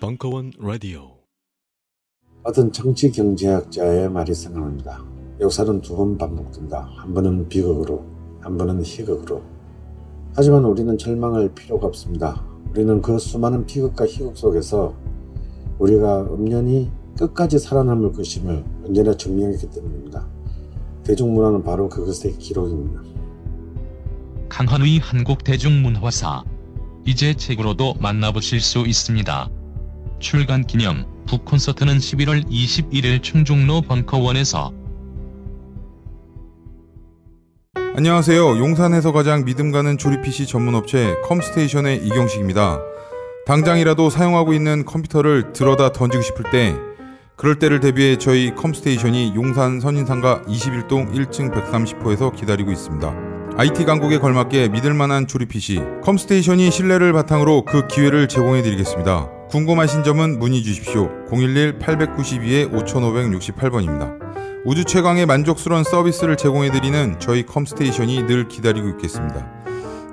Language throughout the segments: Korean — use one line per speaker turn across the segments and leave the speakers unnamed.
벙커원 라디오.
어떤 정치 경제학자의 말이 생각납니다. 역사는 두 번 반복된다. 한 번은 비극으로, 한 번은 희극으로. 하지만 우리는 절망할 필요가 없습니다. 우리는 그 수많은 비극과 희극 속에서 우리가 엄연히 끝까지 살아남을 것임을 언제나 증명했기 때문입니다. 대중문화는 바로 그것의 기록입니다.
강헌의 한국대중문화사. 이제 책으로도 만나보실 수 있습니다. 출간 기념 북콘서트는 11월 21일 충중로 벙커원에서.
안녕하세요. 용산에서 가장 믿음 가는 조립 PC 전문 업체 컴스테이션의 이경식입니다. 당장이라도 사용하고 있는 컴퓨터를 들어다 던지고 싶을 때, 그럴 때를 대비해 저희 컴스테이션이 용산 선인상가 21동 1층 130호에서 기다리고 있습니다. IT 강국에 걸맞게 믿을만한 조립 PC 컴스테이션이 신뢰를 바탕으로 그 기회를 제공해드리겠습니다. 궁금하신 점은 문의 주십시오. 011-892-5568번입니다. 우주 최강의 만족스러운 서비스를 제공해드리는 저희 컴스테이션이 늘 기다리고 있겠습니다.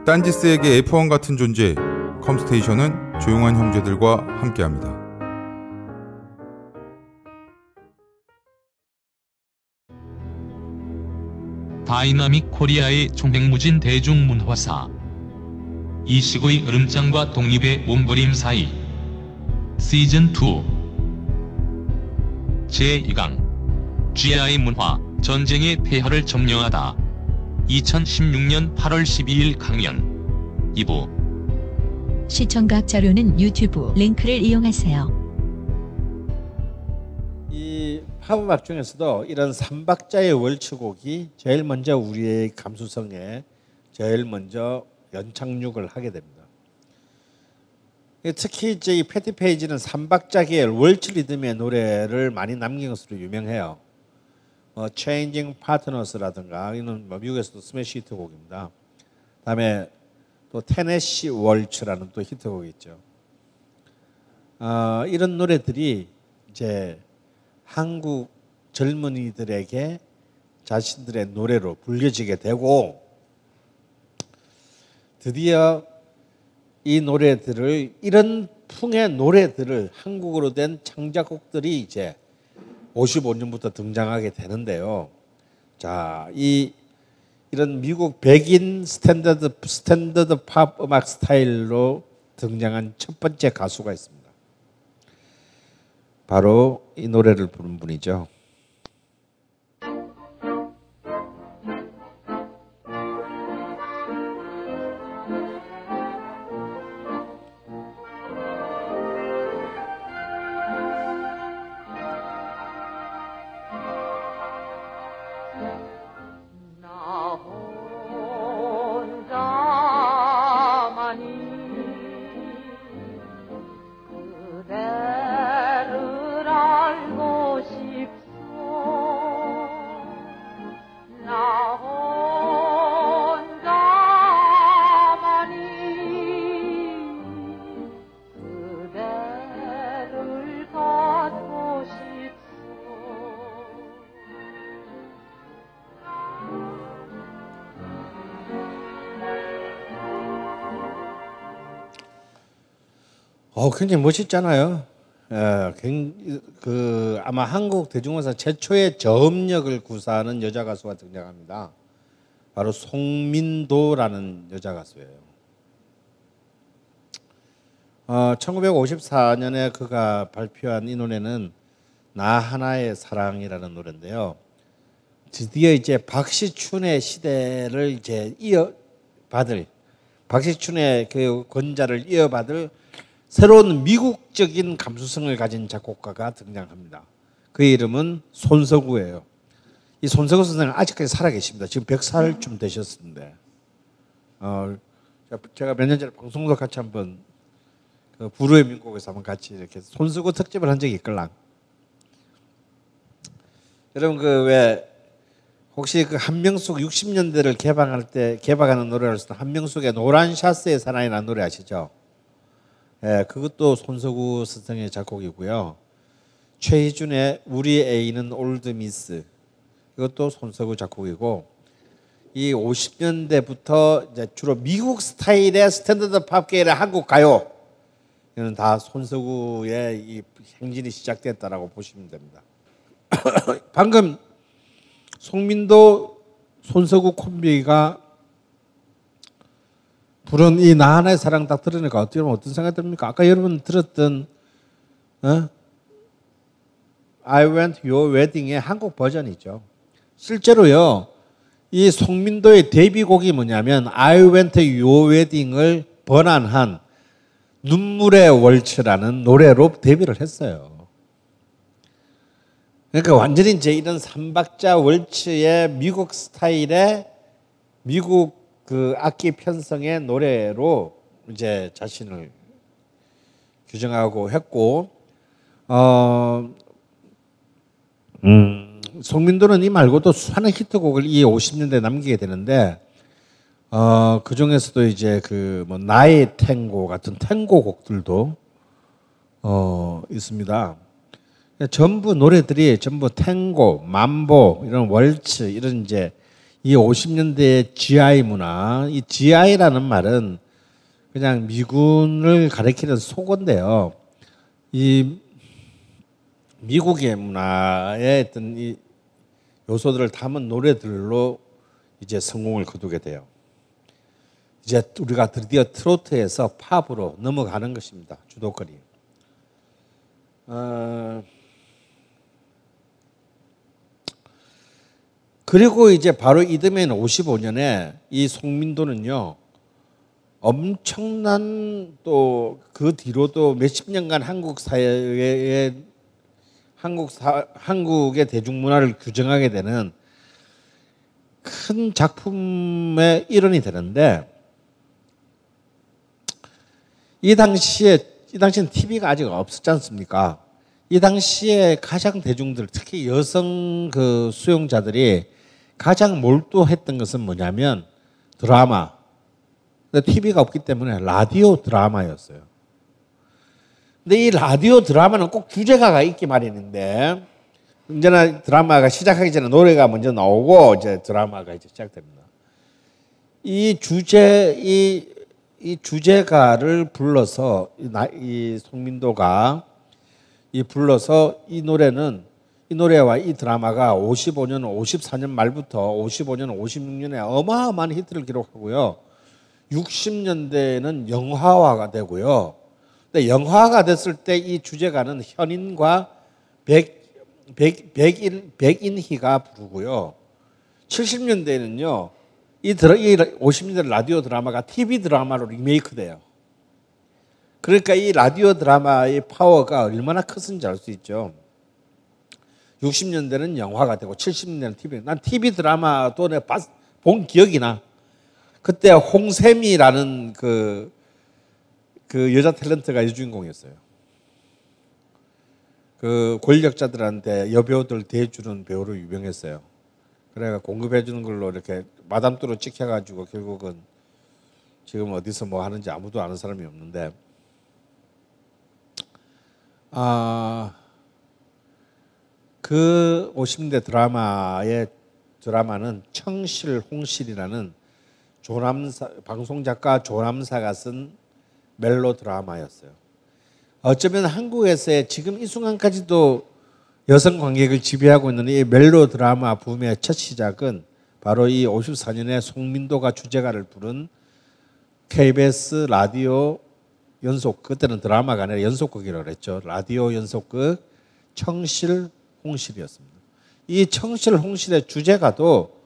딴지스에게 F1 같은 존재, 컴스테이션은 조용한 형제들과 함께합니다.
다이나믹 코리아의 총행무진 대중문화사. 이식의 으름장과 독립의 몸부림 사이. 시즌2 제2강 GI 문화, 전쟁의 폐허를 점령하다. 2016년 8월 12일 강연 2부.
시청각 자료는 유튜브 링크를 이용하세요.
이 팝음악 중에서도 이런 삼박자의 월추곡이 제일 먼저 우리의 감수성에 제일 먼저 연착륙을 하게 됩니다. 특히 이제 이 패티 페이지는 삼박자 계열 월츠 리듬의 노래를 많이 남긴 것으로 유명해요. Changing Partners라든가 이는 미국에서도 스매시 히트곡입니다. 그다음에 또 테네시 월츠라는 또 히트곡이 있죠. 이런 노래들이 이제 한국 젊은이들에게 자신들의 노래로 불려지게 되고, 드디어 이 노래들을, 이런 풍의 노래들을 한국어로 된 창작곡들이 이제 55년부터 등장하게 되는데요. 자, 이런 미국 백인 스탠더드 팝 음악 스타일로 등장한 첫 번째 가수가 있습니다. 바로 이 노래를 부른 분이죠. 굉장히 멋있잖아요. 아마 한국 대중문화사 최초의 저음역을 구사하는 여자 가수가 등장합니다. 바로 송민도라는 여자 가수예요. 1954년에 그가 발표한 이 노래는 나 하나의 사랑이라는 노래인데요. 드디어 이제 박시춘의 시대를 이제 이어받을, 박시춘의 그 권자를 이어받을 새로운 미국적인 감수성을 가진 작곡가가 등장합니다. 그의 이름은 손석우예요. 이 손석우 선생은 아직까지 살아계십니다. 지금 100살쯤 되셨는데, 제가 몇 년 전에 방송도 같이 한번 그 부르의 민곡에서 한번 같이 이렇게 손석우 특집을 한 적이 있걸랑. 여러분 왜 혹시 그 한명숙 60년대를 개방하는 노래를 쓰던 한명숙의 노란 샤스의 사나이라는 노래 아시죠? 예, 그것도 손석우 선생의 작곡이고요. 최희준의 우리 애인은 올드 미스, 이것도 손석우 작곡이고, 이 50년대부터 이제 주로 미국 스타일의 스탠더드 팝계의 한국 가요 이는 다 손석구의 이 행진이 시작됐다라고 보시면 됩니다. 방금 송민도 손석구 콤비가 부른 이 나 하나의 사랑 딱 들으니까 어떻게 보면 어떤 생각이 듭니까? 아까 여러분 들었던 I Went Your Wedding의 한국 버전이죠. 실제로요. 이 송민도의 데뷔곡이 뭐냐면 I Went Your Wedding을 번안한 눈물의 월츠라는 노래로 데뷔를 했어요. 그러니까 완전히 이제 이런 삼박자 월츠의 미국 스타일의 미국 그 악기 편성의 노래로 이제 자신을 규정하고 했고, 송민도는 이 말고도 수많은 히트곡을 이 50년대에 남기게 되는데, 그 중에서도 이제 그 뭐 나의 탱고 같은 탱고 곡들도 있습니다. 전부 노래들이 전부 탱고, mambo 이런 월츠 이런 이제 이 50년대의 GI 문화, 이 GI라는 말은 그냥 미군을 가리키는 속어인데요. 이 미국의 문화의 어떤 이 요소들을 담은 노래들로 이제 성공을 거두게 돼요. 이제 우리가 드디어 트로트에서 팝으로 넘어가는 것입니다. 주도권이. 그리고 이제 바로 이듬해인 55년에 이 송민도는요, 엄청난 또 그 뒤로도 몇십 년간 한국 사회에 한국의 대중문화를 규정하게 되는 큰 작품의 일원이 되는데, 이 당시에는 TV가 아직 없었지 않습니까? 이 당시에 가장 대중들, 특히 여성 그 수용자들이 가장 몰두했던 것은 뭐냐면 드라마. 근데 TV가 없기 때문에 라디오 드라마였어요. 근데 이 라디오 드라마는 꼭 주제가가 있기 마련인데, 언제나 드라마가 시작하기 전에 노래가 먼저 나오고 이제 드라마가 이제 시작됩니다. 이 주제가를 불러서 이 송민도가 불러서 이 노래와 이 드라마가 55년, 54년 말부터 55년, 56년에 어마어마한 히트를 기록하고요. 60년대에는 영화화가 되고요. 근데 영화화가 됐을 때 이 주제가는 현인과 백인희가 부르고요. 70년대에는요. 이 50년대 라디오 드라마가 TV 드라마로 리메이크 돼요. 그러니까 이 라디오 드라마의 파워가 얼마나 컸는지 알 수 있죠. 60년대는 영화가 되고 70년대는 TV. 난 TV 드라마도 내가 본 기억이 나. 그때 홍세미라는 그 여자 탤런트가 여주인공이었어요. 그 권력자들한테 여배우들 대해주는 배우로 유명했어요. 그래가 공급해주는 걸로 이렇게 마담뚜로 찍혀가지고 결국은 지금 어디서 뭐 하는지 아무도 아는 사람이 없는데, 그 50년대 드라마는 청실 홍실이라는 방송작가 조남사가 쓴 멜로 드라마였어요. 어쩌면 한국에서의 지금 이 순간까지도 여성 관객을 지배하고 있는 이 멜로 드라마 붐의 첫 시작은 바로 이 54년에 송민도가 주제가를 부른 KBS 라디오 연속, 그때는 드라마가 아니라 연속극이라고 했죠. 라디오 연속극 청실 홍실이었습니다. 이 청실 홍실의 주제가도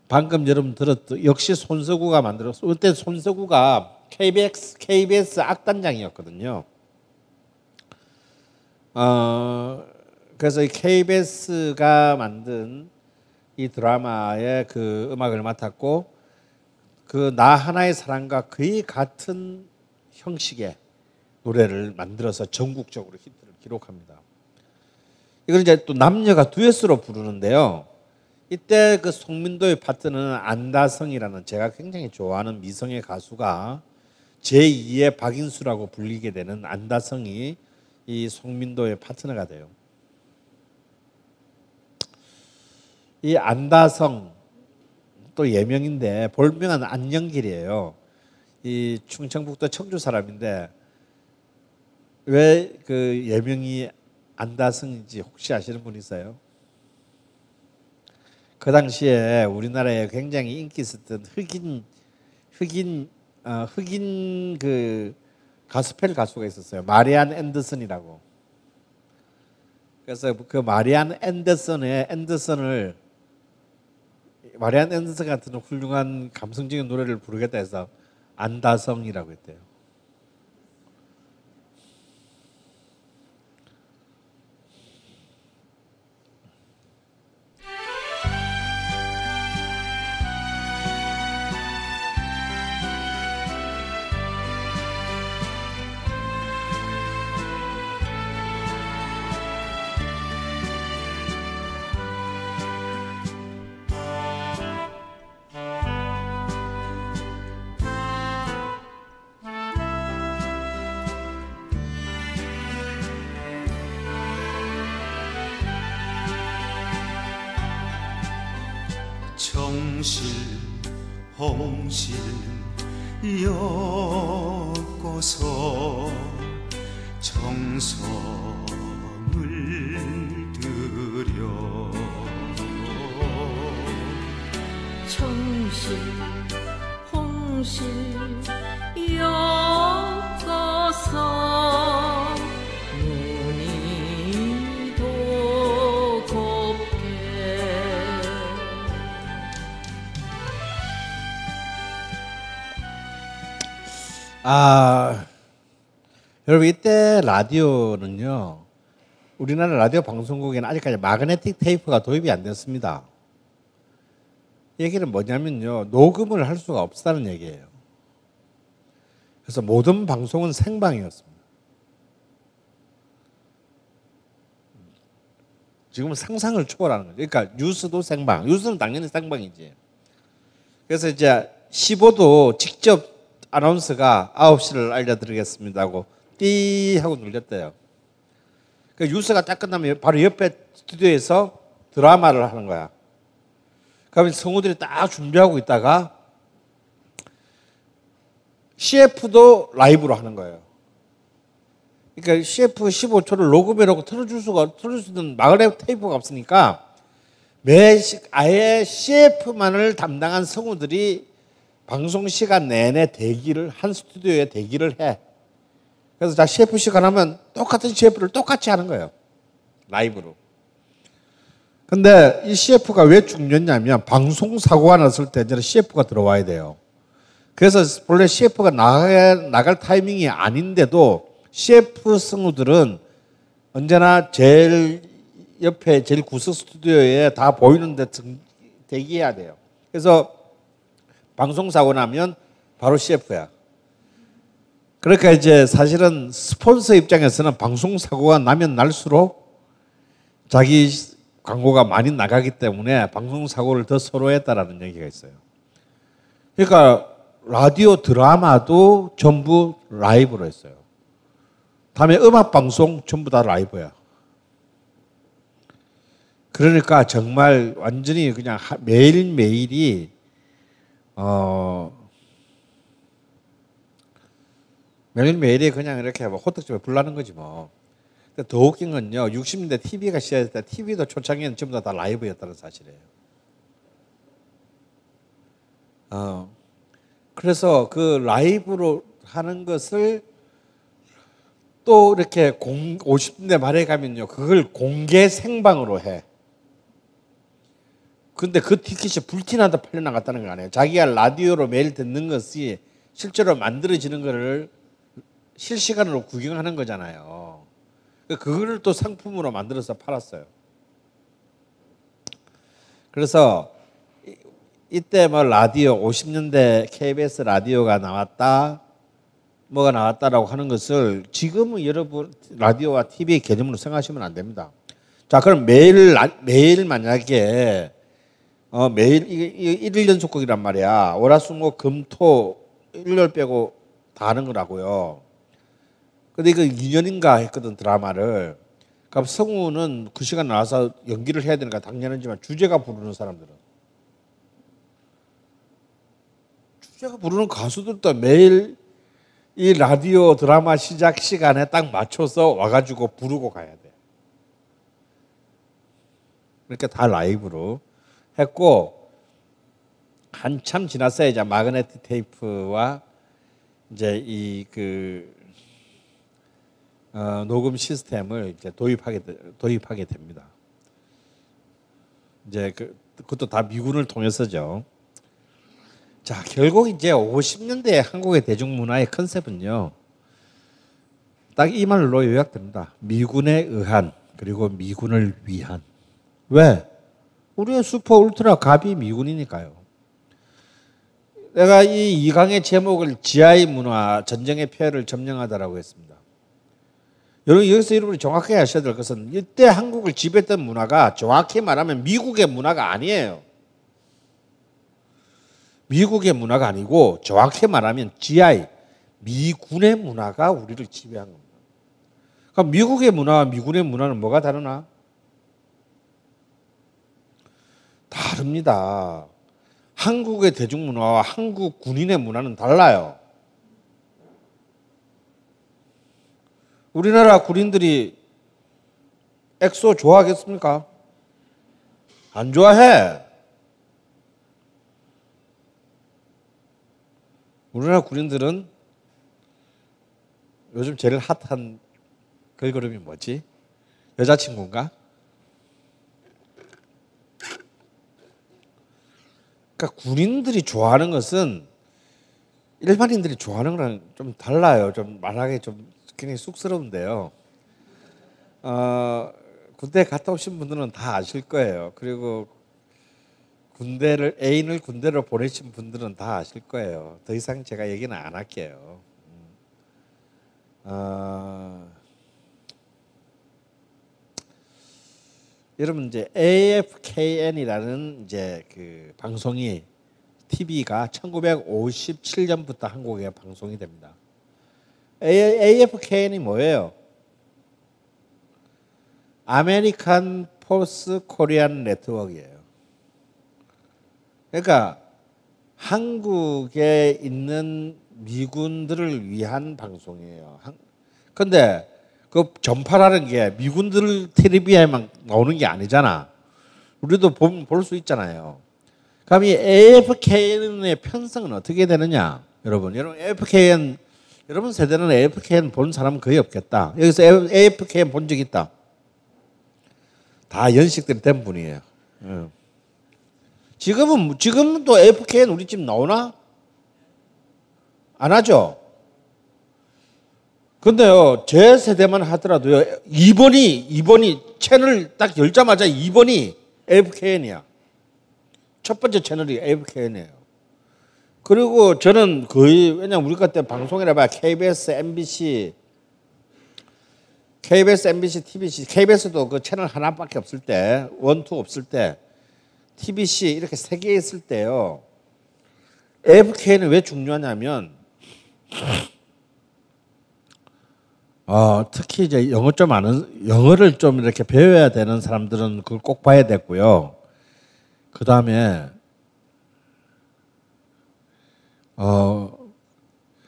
방금 여러분 들었던 역시 손석구가 만들었어요. 그때 손석구가 KBS 악단장이었거든요. 그래서 이 KBS가 만든 이 드라마의 그 음악을 맡았고, 그 나 하나의 사랑과 거의 같은 형식의 노래를 만들어서 전국적으로 히트를 기록합니다. 이걸 이제 또 남녀가 듀엣으로 부르는데요. 이때 그 송민도의 파트는 안다성이라는 제가 굉장히 좋아하는 미성의 가수가 제2의 박인수라고 불리게 되는 안다성이 이 송민도의 파트너가 돼요. 이 안다성, 또 예명인데 본명은 안영길이에요. 이 충청북도 청주 사람인데 왜 그 예명이 안다성인지 혹시 아시는 분 있어요? 그 당시에 우리나라에 굉장히 인기 있었던 흑인 그 가스펠 가수가 있었어요. 마리안 앤더슨이라고. 그래서 그 마리안 앤더슨 같은 훌륭한 감성적인 노래를 부르겠다 해서 안다성이라고 했대요.
정실 홍실 엮어서 정성을 들여
정실 홍실 엮어서 눈이 더 곱게
여러분 이때 라디오는요, 우리나라 라디오 방송국에는 아직까지 마그네틱 테이프가 도입이 안 됐습니다. 얘기는 뭐냐면요, 녹음을 할 수가 없다는 얘기예요. 그래서 모든 방송은 생방이었습니다. 지금은 상상을 초월하는 거죠. 그러니까 뉴스도 생방, 뉴스는 당연히 생방이지. 그래서 이제 15도 직접 아나운서가 9시를 알려드리겠습니다 하고 띠 하고 눌렸대요. 그 뉴스가 딱 끝나면 바로 옆에 스튜디오에서 드라마를 하는 거야. 그러면 성우들이 딱 준비하고 있다가 CF도 라이브로 하는 거예요. 그러니까 CF 15초를 녹음해놓고 틀어줄 수 있는 마그네틱 테이프가 없으니까 아예 CF만을 담당한 성우들이 방송 시간 내내 한 스튜디오에 대기를 해. 그래서 자 CF 시간 하면 똑같은 CF를 똑같이 하는 거예요. 라이브로. 근데 이 CF가 왜 중요했냐면 방송 사고가 났을 때 이제 CF가 들어와야 돼요. 그래서 원래 CF가 나갈 타이밍이 아닌데도 CF 성우들은 언제나 제일 옆에 제일 구석 스튜디오에 다 보이는데 대기해야 돼요. 그래서 방송 사고 나면 바로 CF야. 그러니까 이제 사실은 스폰서 입장에서는 방송 사고가 나면 날수록 자기 광고가 많이 나가기 때문에 방송 사고를 더 선호했다라는 얘기가 있어요. 그러니까 라디오 드라마도 전부 라이브로 했어요. 다음에 음악 방송 전부 다 라이브야. 그러니까 정말 완전히 그냥 매일매일이 매일매일이 그냥 이렇게 호떡집에 불나는 거지 뭐. 근데 더 웃긴 건요, 60년대 TV가 시작할 때 TV도 초창기에는 전부 다 라이브였다는 사실이에요. 그래서 그 라이브로 하는 것을 또 이렇게 50년대 말에 가면요, 그걸 공개 생방으로 해. 근데 그 티켓이 불티나다 팔려나갔다는 거 아니에요. 자기가 라디오로 매일 듣는 것이 실제로 만들어지는 거를 실시간으로 구경하는 거잖아요. 그거를 또 상품으로 만들어서 팔았어요. 그래서 이때 뭐 라디오 50년대 KBS 라디오가 나왔다, 뭐가 나왔다라고 하는 것을 지금은 여러분 라디오와 TV의 개념으로 생각하시면 안 됩니다. 자, 그럼 매일 만약에 매일 일일 연속극이란 말이야. 월화수목금토 일요일 빼고 다 하는 거라고요. 근데 이거 2년인가 했거든, 드라마를. 그럼 성우는 그 시간 나와서 연기를 해야 되니까 당연하지만 주제가 부르는 사람들은 제가 부르는 가수들도 매일 이 라디오 드라마 시작 시간에 딱 맞춰서 와가지고 부르고 가야 돼. 그러니까 다 라이브로 했고, 한참 지났어야 이제 마그네틱 테이프와 이제 녹음 시스템을 이제 도입하게 됩니다. 이제 그것도 다 미군을 통해서죠. 자, 결국 이제 50년대 한국의 대중문화의 컨셉은요, 딱 이 말로 요약됩니다. 미군에 의한, 그리고 미군을 위한. 왜? 우리의 슈퍼 울트라 갑이 미군이니까요. 내가 이 2강의 제목을 GI 문화, 전쟁의 폐해를 점령하다라고 했습니다. 여기서 여러분이 정확하게 아셔야 될 것은 이때 한국을 지배했던 문화가 정확히 말하면 미국의 문화가 아니에요. 미국의 문화가 아니고 정확히 말하면 GI, 미군의 문화가 우리를 지배한 겁니다. 그럼 미국의 문화와 미군의 문화는 뭐가 다르나? 다릅니다. 한국의 대중문화와 한국 군인의 문화는 달라요. 우리나라 군인들이 엑소 좋아하겠습니까? 안 좋아해. 우리나라 군인들은 요즘 제일 핫한 걸그룹이 뭐지? 여자친구인가? 그러니까 군인들이 좋아하는 것은 일반인들이 좋아하는 거랑 좀 달라요. 좀 말하기 좀 굉장히 쑥스러운데요. 군대 갔다 오신 분들은 다 아실 거예요. 그리고 애인을 군대로 보내신 분들은 다 아실 거예요. 더 이상 제가 얘기는 안 할게요. 여러분 이제 AFKN이라는 이제 그 방송이 TV가 1957년부터 한국에 방송이 됩니다. AFKN이 뭐예요? 아메리칸 포스 코리안 네트워크예요. 그러니까 한국에 있는 미군들을 위한 방송이에요. 근데 그 전파라는 게 미군들 텔레비에만 나오는 게 아니잖아. 우리도 볼 수 있잖아요. 그럼 이 AFKN의 편성은 어떻게 되느냐? 여러분 AFKN, 여러분 세대는 AFKN 본 사람은 거의 없겠다. 여기서 AFKN 본 적 있다. 다 연식들이 된 분이에요. 지금은 또 AFKN 우리 집 나오나? 안 하죠? 근데요, 제 세대만 하더라도요, 2번이 채널 딱 열자마자 2번이 AFKN이야. 첫 번째 채널이 AFKN이에요. 그리고 저는 거의, 왜냐면 우리 그때 방송이라 봐야 KBS, MBC, TBC, KBS도 그 채널 하나밖에 없을 때, 1, 2 없을 때, TBC 이렇게 3개 있을 때요, AFK는 왜 중요하냐면, 특히 이제 영어를 좀 이렇게 배워야 되는 사람들은 그걸 꼭 봐야 됐고요. 그 다음에,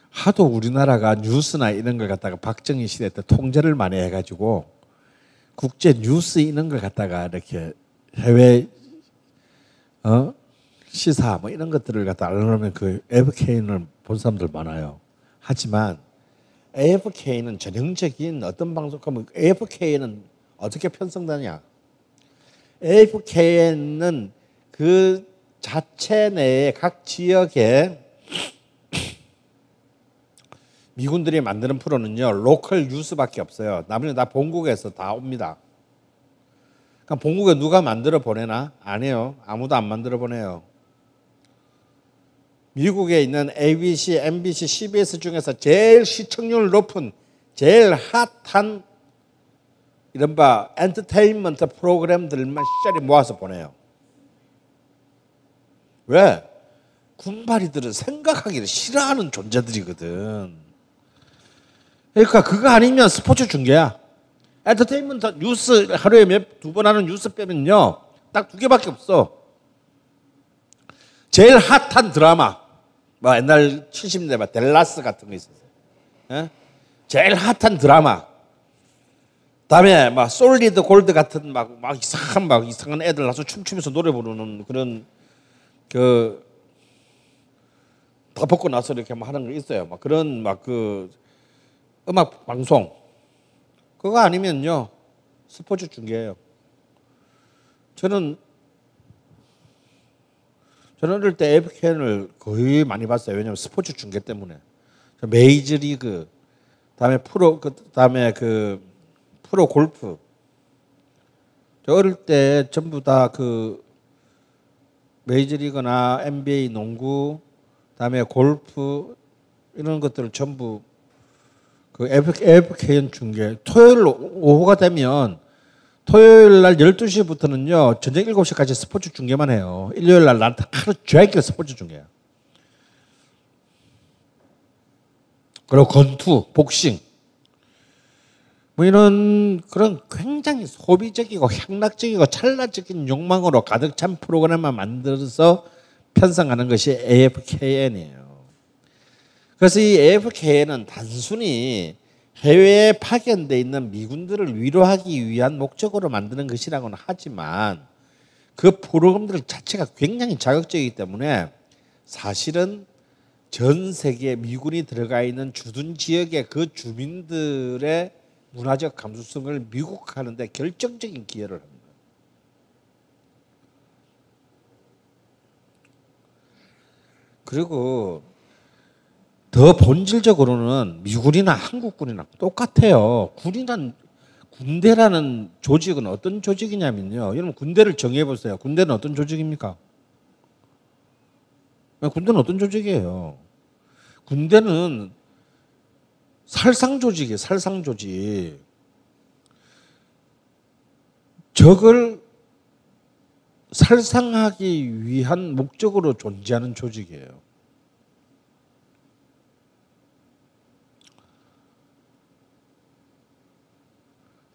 하도 우리나라가 뉴스나 이런 걸 갖다가 박정희 시대 때 통제를 많이 해가지고 국제 뉴스 이런 걸 갖다가 이렇게 해외, 시사 뭐 이런 것들을 갖다 알려놓으면 그 AFKN을 본 사람들 많아요. 하지만 AFK는 전형적인 어떤 방송, 그러면 AFK는 어떻게 편성되냐? AFK는 그 자체 내에 각 지역에 미군들이 만드는 프로는요, 로컬 뉴스밖에 없어요. 나머지 다 본국에서 다 옵니다. 그러니까 본국에 누가 만들어 보내나? 아니에요. 아무도 안 만들어 보내요. 미국에 있는 ABC, MBC, CBS 중에서 제일 시청률 높은, 제일 핫한 이른바 엔터테인먼트 프로그램들만 시절이 모아서 보내요. 왜? 군발이들은 생각하기를 싫어하는 존재들이거든. 그러니까 그거 아니면 스포츠 중계야. 엔터테인먼트 뉴스 하루에 2번 하는 뉴스 빼면요, 딱 2개밖에 없어. 제일 핫한 드라마, 뭐 옛날 70년대 막 델라스 같은 거 있었어요. 예? 제일 핫한 드라마. 다음에 막 솔리드 골드 같은 막 이상한 애들 나서 춤추면서 노래 부르는 그런 다 벗고 나서 이렇게 막 하는 거 있어요. 막 그런 막 그 음악 방송. 그거 아니면요 스포츠 중계예요. 저는 어릴 때 AFK를 거의 많이 봤어요. 왜냐하면 스포츠 중계 때문에. 메이저리그, 다음에 다음에 프로 골프. 저 어릴 때 전부 다 그 메이저리그나 NBA 농구, 다음에 골프 이런 것들을 전부 그 AFKN 중계. 토요일 오후가 되면 토요일 날 12시부터는요, 저녁 7시까지 스포츠 중계만 해요. 일요일 날 하루 종일 스포츠 중계야. 그리고 권투, 복싱. 뭐 이런 그런 굉장히 소비적이고 향락적이고 찰나적인 욕망으로 가득 찬 프로그램만 만들어서 편성하는 것이 AFKN이에요. 그래서 이 AFKN은 단순히 해외에 파견되어 있는 미군들을 위로하기 위한 목적으로 만드는 것이라고는 하지만 그 프로그램들 자체가 굉장히 자극적이기 때문에 사실은 전 세계 미군이 들어가 있는 주둔 지역의 그 주민들의 문화적 감수성을 미국화하는 데 결정적인 기여를 합니다. 그리고 더 본질적으로는 미군이나 한국군이나 똑같아요. 군대라는 조직은 어떤 조직이냐면요. 여러분 군대를 정해 보세요. 군대는 어떤 조직입니까? 군대는 어떤 조직이에요? 군대는 살상 조직이에요. 살상 조직. 적을 살상하기 위한 목적으로 존재하는 조직이에요.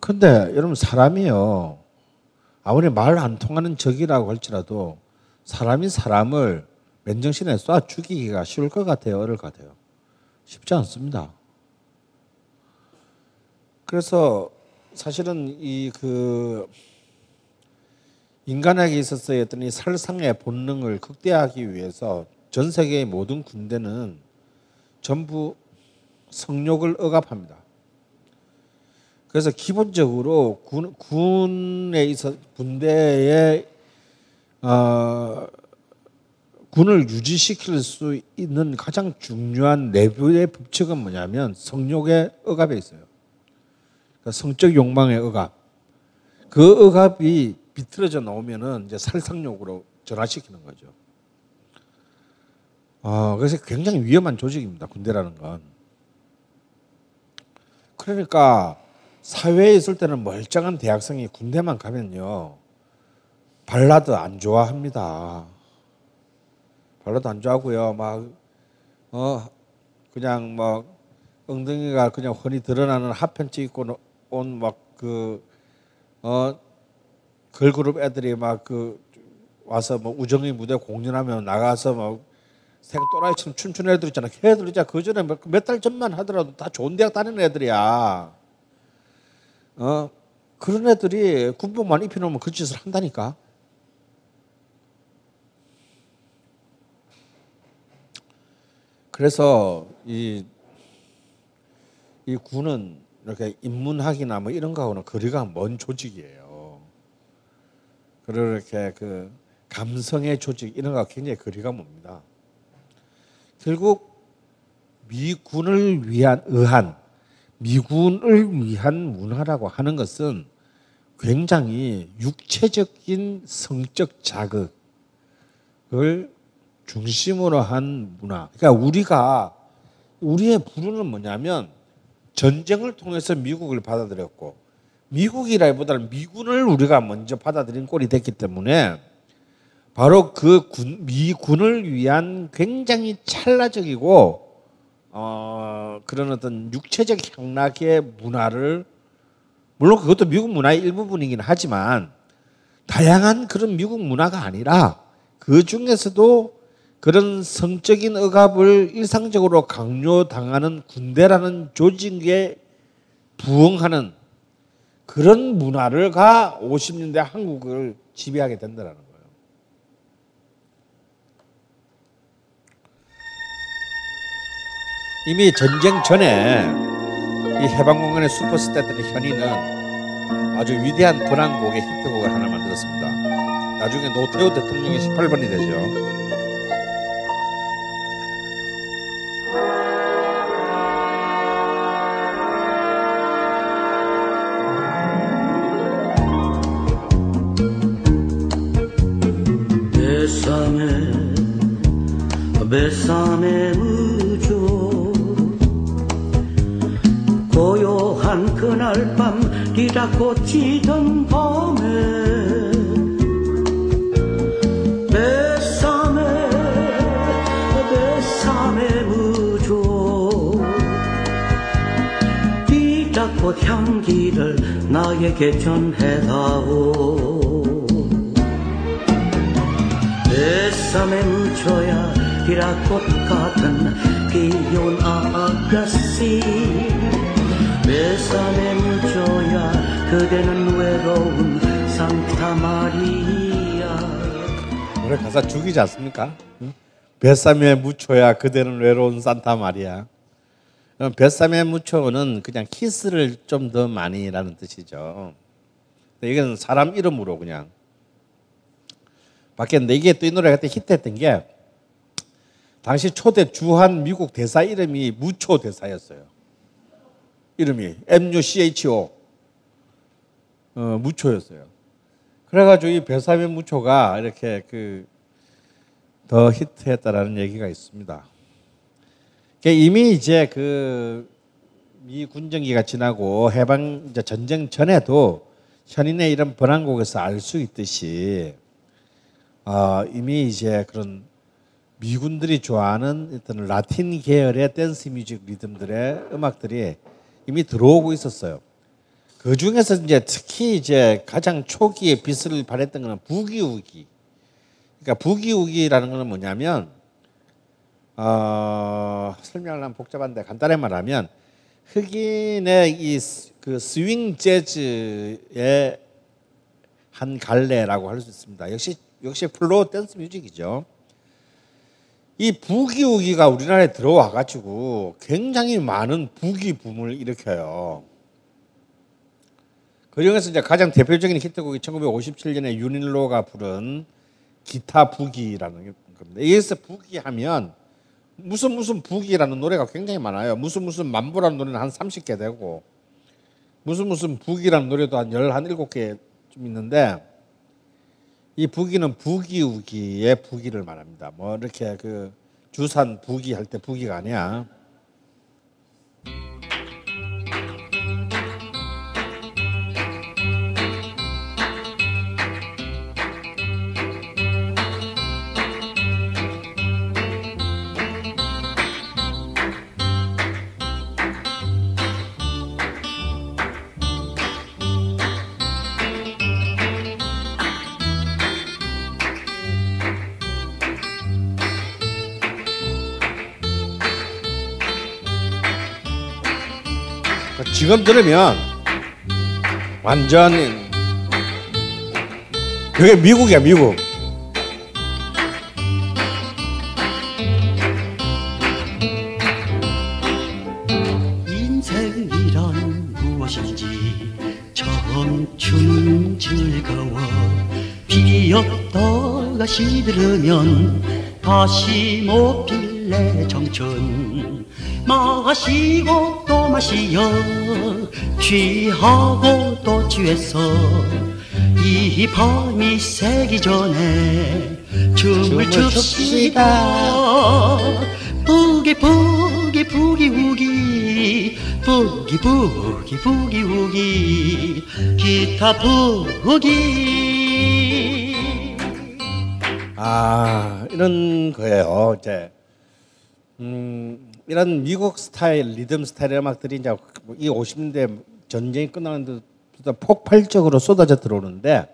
근데 여러분 사람이요. 아무리 말 안 통하는 적이라고 할지라도 사람이 사람을 맨정신에 쏴 죽이기가 쉬울 것 같아요? 어려울 것 같아요? 쉽지 않습니다. 그래서 사실은 인간에게 있어서의 어떤 이 살상의 본능을 극대화하기 위해서 전 세계의 모든 군대는 전부 성욕을 억압합니다. 그래서 기본적으로 군대에 군을 유지시킬 수 있는 가장 중요한 내부의 법칙은 뭐냐면 성욕의 억압에 있어요. 그러니까 성적 욕망의 억압. 그 억압이 비틀어져 나오면은 이제 살상욕으로 전환시키는 거죠. 그래서 굉장히 위험한 조직입니다. 군대라는 건. 그러니까 사회에 있을 때는 멀쩡한 대학생이 군대만 가면요. 발라드 안 좋아합니다. 발라드 안 좋아하고요. 그냥 엉덩이가 그냥 훤히 드러나는 핫팬츠 입고 온 걸그룹 애들이 와서 우정의 무대 공연하면 나가서 생또라이처럼 춤추는 애들 있잖아. 걔들 있잖아. 그 전에 몇 달 전만 하더라도 다 좋은 대학 다니는 애들이야. 그런 애들이 군복만 입혀놓으면 그 짓을 한다니까. 그래서 이 군은 이렇게 인문학이나 이런 거하고는 거리가 먼 조직이에요. 그리고 이렇게 그 감성의 조직 이런 거하고 굉장히 거리가 멉니다. 결국 미군을 위한 문화라고 하는 것은 굉장히 육체적인 성적 자극을 중심으로 한 문화. 그러니까 우리의 부르는 뭐냐면 전쟁을 통해서 미국을 받아들였고 미국이라기보다는 미군을 우리가 먼저 받아들인 꼴이 됐기 때문에 바로 그 미군을 위한 굉장히 찰나적이고 그런 어떤 육체적 향락의 문화를 물론 그것도 미국 문화의 일부분이긴 하지만 다양한 그런 미국 문화가 아니라 그 중에서도 그런 성적인 억압을 일상적으로 강요당하는 군대라는 조직에 부응하는 그런 문화가 50년대 한국을 지배하게 된다는 거예요. 이미 전쟁 전에 이 해방공간의 슈퍼스타들의 현이는 아주 위대한 번안곡의 히트곡을 하나 만들었습니다. 나중에 노태우 대통령이 18번이 되죠.
뱃삼의 무조 고요한 그날 밤 비닫고 치던 밤에 뱃삼의 무조 비닫고 향기를 나에게 전해다오 뱃삼의 무조야 비라꽃 같은 귀여운 아가씨 뱃삼에 묻혀야 그대는 외로운 산타 마리아.
노래 가사 죽이지 않습니까? 뱃삼에 묻혀야 그대는 외로운 산타 마리아. 뱃삼에 묻혀는 그냥 키스를 좀 더 많이라는 뜻이죠. 이건 사람 이름으로 그냥 바뀌었는데 이게 또 이 노래가 그때 히트했던 게 당시 초대 주한 미국 대사 이름이 무초 대사였어요. 이름이 MUCHO 무초였어요. 그래가지고 이 뱃삼의 무초가 이렇게 더 히트했다라는 얘기가 있습니다. 이미 이제 미 군정기가 지나고 해방 이제 전쟁 전에도 현인의 이런 번안곡에서 알 수 있듯이 이미 이제 그런 미군들이 좋아하는 어떤 라틴 계열의 댄스 뮤직 리듬들의 음악들이 이미 들어오고 있었어요. 그 중에서 이제 특히 이제 가장 초기에 빛을 발했던 것은 부기우기. 그러니까 부기우기라는 것은 뭐냐면 설명을 하면 복잡한데 간단히 말하면 흑인의 이 그 스윙 재즈의 한 갈래라고 할 수 있습니다. 역시 플로어 댄스 뮤직이죠. 이 부기우기가 우리나라에 들어와 가지고 굉장히 많은 부기 붐을 일으켜요. 그 중에서 이제 가장 대표적인 히트곡이 1957년에 윤일로가 부른 기타 부기라는 겁니다. 여기서 부기하면 무슨 부기라는 노래가 굉장히 많아요. 무슨 만보라는 노래는 한 30개 되고 무슨 부기라는 노래도 한 17개 좀 있는데 이 부기는 부기우기의 부기를 말합니다. 뭐 이렇게 주산 부기 할 때 부기가 아니야. 지금 들으면 완전 그게 미국이야, 미국.
인생이란 무엇인지 청춘 즐거워 비었다가 시들으면 다시 못 빌래 청춘 마시고 또 마시어 취하고 또 취해서 이 밤이 새기 전에 춤을 춥시다. 부기 부기 부기 우기 부기 부기 부기 우기 기타 부기.
이런 거예요. 이제 이런 미국 스타일, 리듬 스타일의 음악들이 이제 이 50년대 전쟁이 끝나는 데부터 폭발적으로 쏟아져 들어오는데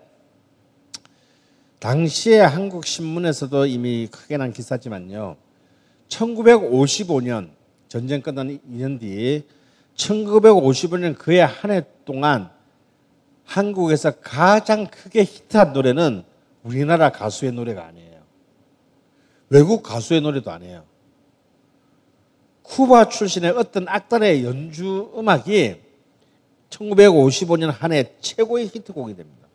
당시에 한국 신문에서도 이미 크게 난 기사지만요. 1955년 전쟁 끝난 2년 뒤 1955년 그해 한 해 동안 한국에서 가장 크게 히트한 노래는 우리나라 가수의 노래가 아니에요. 외국 가수의 노래도 아니에요. 쿠바 출신의 어떤 악단의 연주 음악이 1955년 한 해 최고의 히트곡이 됩니다.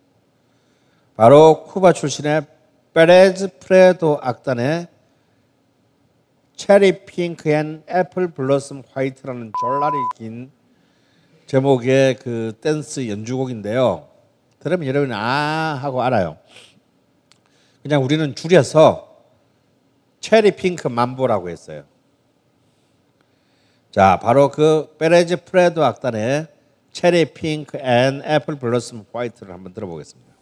바로 쿠바 출신의 페레즈 프레도 악단의 체리 핑크 앤 애플 블러썸 화이트라는 졸라리 긴 제목의 그 댄스 연주곡인데요. 들으면 여러분이 아 하고 알아요. 그냥 우리는 줄여서 체리 핑크 mambo라고 했어요. 자, 바로 그 페레즈 프레도 악단의 체리 핑크 앤 애플 블러썸 화이트를 한번 들어보겠습니다.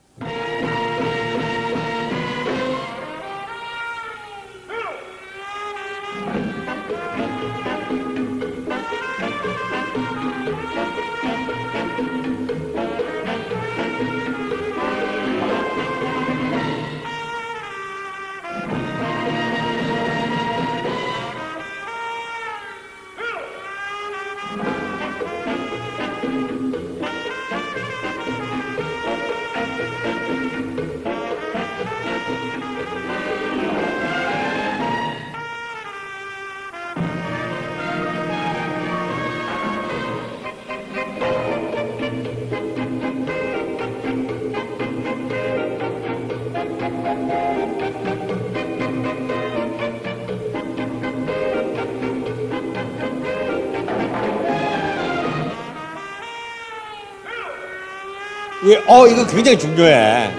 이거 굉장히 중요해.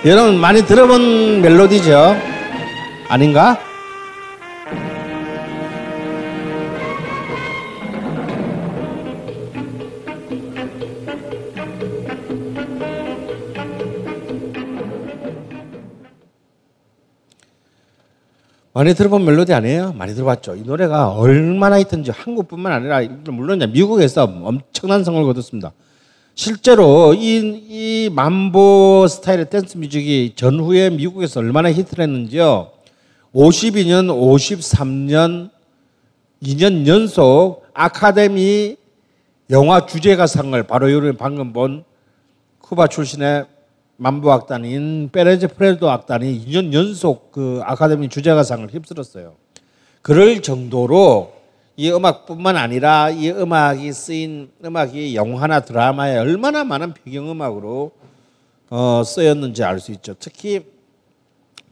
여러분 많이 들어본 멜로디죠? 아닌가? 많이 들어본 멜로디 아니에요? 많이 들어봤죠. 이 노래가 얼마나 히트인지 한국뿐만 아니라 물론 미국에서 엄청난 성을 거뒀습니다. 실제로 이 mambo 스타일의 댄스 뮤직이 전후에 미국에서 얼마나 히트를 했는지요. 52년, 53년 2년 연속 아카데미 영화 주제가상을 바로 여러분이 방금 본 쿠바 출신의 mambo 악단인 페레즈 프레도 악단이 2년 연속 그 아카데미 주제가상을 휩쓸었어요. 그럴 정도로 이 음악뿐만 아니라 이 음악이 쓰인 음악이 영화나 드라마에 얼마나 많은 배경음악으로 쓰였는지 알 수 있죠. 특히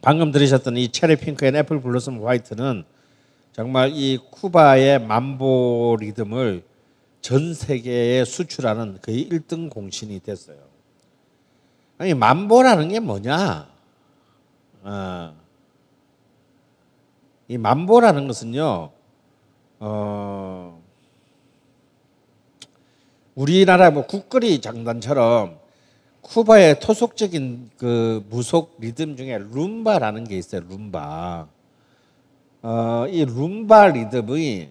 방금 들으셨던 이 체리 핑크 앤 애플 블러썸 화이트는 정말 이 쿠바의 mambo 리듬을 전 세계에 수출하는 거의 1등 공신이 됐어요. 아니 mambo라는 게 뭐냐? 이 mambo라는 것은요. 우리나라 뭐 국거리 장단처럼 쿠바의 토속적인 그 무속 리듬 중에 룸바라는 게 있어요. 룸바. 이 룸바 리듬이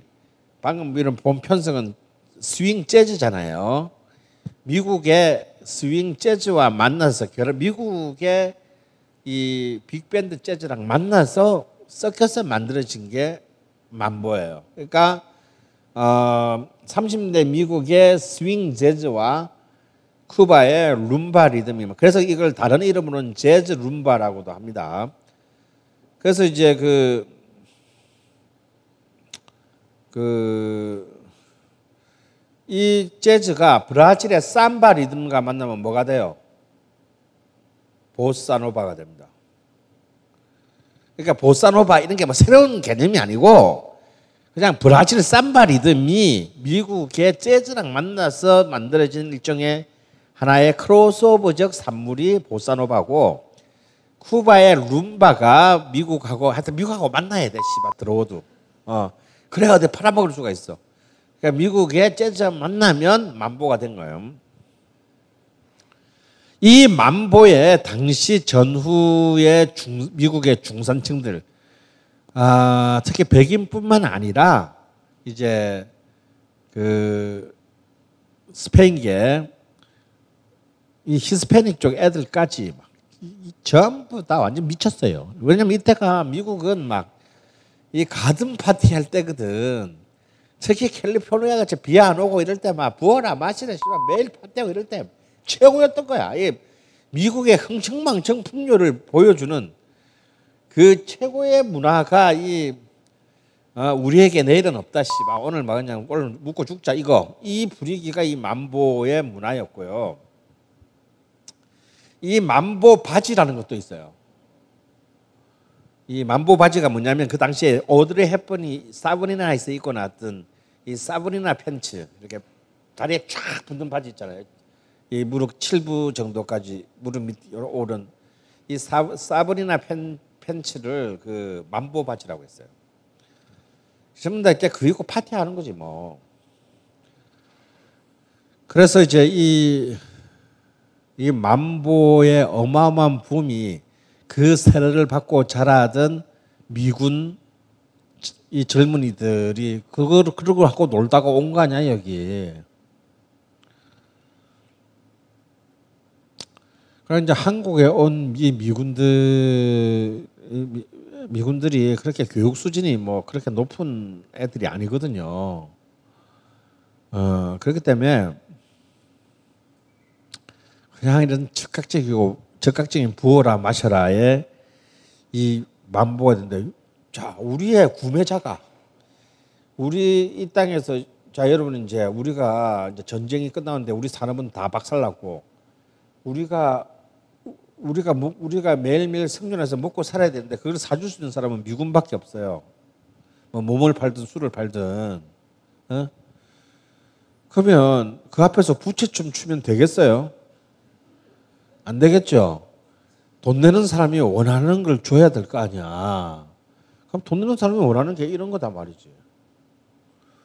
방금 이런 본 편성은 스윙 재즈잖아요. 미국의 스윙 재즈와 만나서 미국의 이 빅밴드 재즈랑 만나서 섞여서 만들어진 게 mambo예요. 그러니까 30년대 미국의 스윙 재즈와 쿠바의 룸바 리듬이 그래서 이걸 다른 이름으로는 재즈 룸바라고도 합니다. 그래서 이제 이 재즈가 브라질의 삼바 리듬과 만나면 뭐가 돼요? 보사노바가 됩니다. 그러니까 보사노바 이런 게 뭐 새로운 개념이 아니고 그냥 브라질 삼바 리듬이 미국의 재즈랑 만나서 만들어진 일종의 하나의 크로스오버적 산물이 보사노바고 쿠바의 룸바가 미국하고 하여튼 미국하고 만나야 돼. 씨발 들어오도. 그래야 어디 팔아먹을 수가 있어. 그러니까 미국의 재즈와 만나면 mambo가 된 거예요. 이 mambo의 당시 전후의 미국의 중산층들, 특히 백인뿐만 아니라 이제 그 스페인계 이 히스패닉 쪽 애들까지 막 전부 다 완전 미쳤어요. 왜냐면 이때가 미국은 막 이 가든 파티 할 때거든. 특히 캘리포니아 같이 비 안 오고 이럴 때 막 부어라 마시라 씨발 매일 파티하고 이럴 때 최고였던 거야. 이 미국의 흥청망청 풍요를 보여주는 그 최고의 문화가 이 우리에게 내일은 없다 씨발 오늘 막 그냥 오늘 묵고 죽자 이거 이 분위기가 이 만보의 문화였고요. 이 만보 바지라는 것도 있어요. 이 만보 바지가 뭐냐면 그 당시에 오드리 헵번이 사브리나에서 입고 나왔던 이 사브리나 팬츠 이렇게 다리에 쫙 붙는 바지 있잖아요. 이 무릎 7부 정도까지 무릎 밑 오른 이 사브리나 팬츠를 그 만보 바지라고 했어요. 전부 다 이렇게 그 입고 파티하는 거지 뭐. 그래서 이제 이 만보의 어마어마한 붐이 그 세례를 받고 자라던 미군 이 젊은이들이 그러고 하고 놀다가 온 거 아니야 여기. 그러니까 이제 한국에 온 이 미군들이 그렇게 교육 수준이 뭐 그렇게 높은 애들이 아니거든요. 그렇기 때문에 그냥 이런 적극적인 부어라 마셔라의 이 만보가 된다. 자, 우리의 구매자가 우리 이 땅에서 자 여러분 이제 우리가 이제 전쟁이 끝나는데 우리 산업은 다 박살났고 우리가 매일매일 생존해서 먹고 살아야 되는데 그걸 사줄 수 있는 사람은 미군밖에 없어요. 뭐 몸을 팔든 술을 팔든. 그러면 그 앞에서 부채춤 추면 되겠어요? 안 되겠죠. 돈 내는 사람이 원하는 걸 줘야 될 거 아니야. 그럼 돈 내는 사람이 원하는 게 이런 거다 말이지.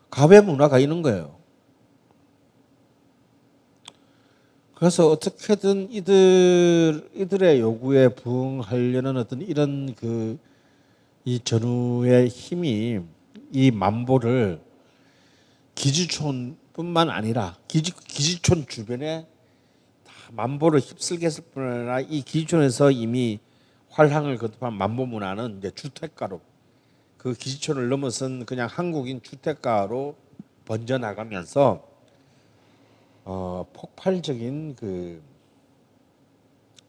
가배 문화가 이런 거예요. 그래서 어떻게든 이들의 요구에 부응하려는 어떤 이런 이 전후의 힘이 이 만보를 기지촌뿐만 아니라 기지촌 주변에 만보를 휩쓸게 했을 뿐 아니라 이 기지촌에서 이미 활황을 거듭한 만보 문화는 이제 주택가로 그 기지촌을 넘어선 그냥 한국인 주택가로 번져나가면서 폭발적인 그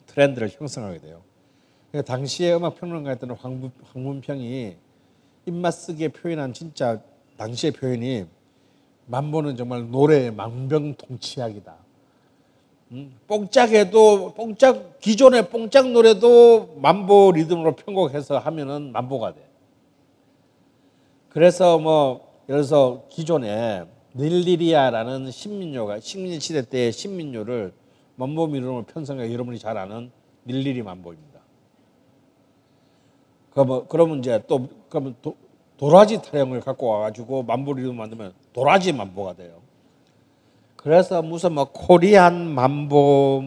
트렌드를 형성하게 돼요. 그러니까 당시에 음악 평론가였던 황문평이 입맛 쓰게 표현한 진짜 당시의 표현이 만보는 정말 노래의 만병통치약이다. 기존의 뽕짝 노래도 만보 리듬으로 편곡해서 하면은 만보가 돼. 그래서 예를 들어서 기존에 닐리리아라는 신민요가 식민 시대 때의 신민요를 만보 리듬으로 편성해 여러분이 잘 아는 닐리리 만보입니다. 그러면 이제 그러면 도라지 타령을 갖고 와가지고 만보 리듬 만들면 도라지 만보가 돼요. 그래서 무슨 코리안 만보,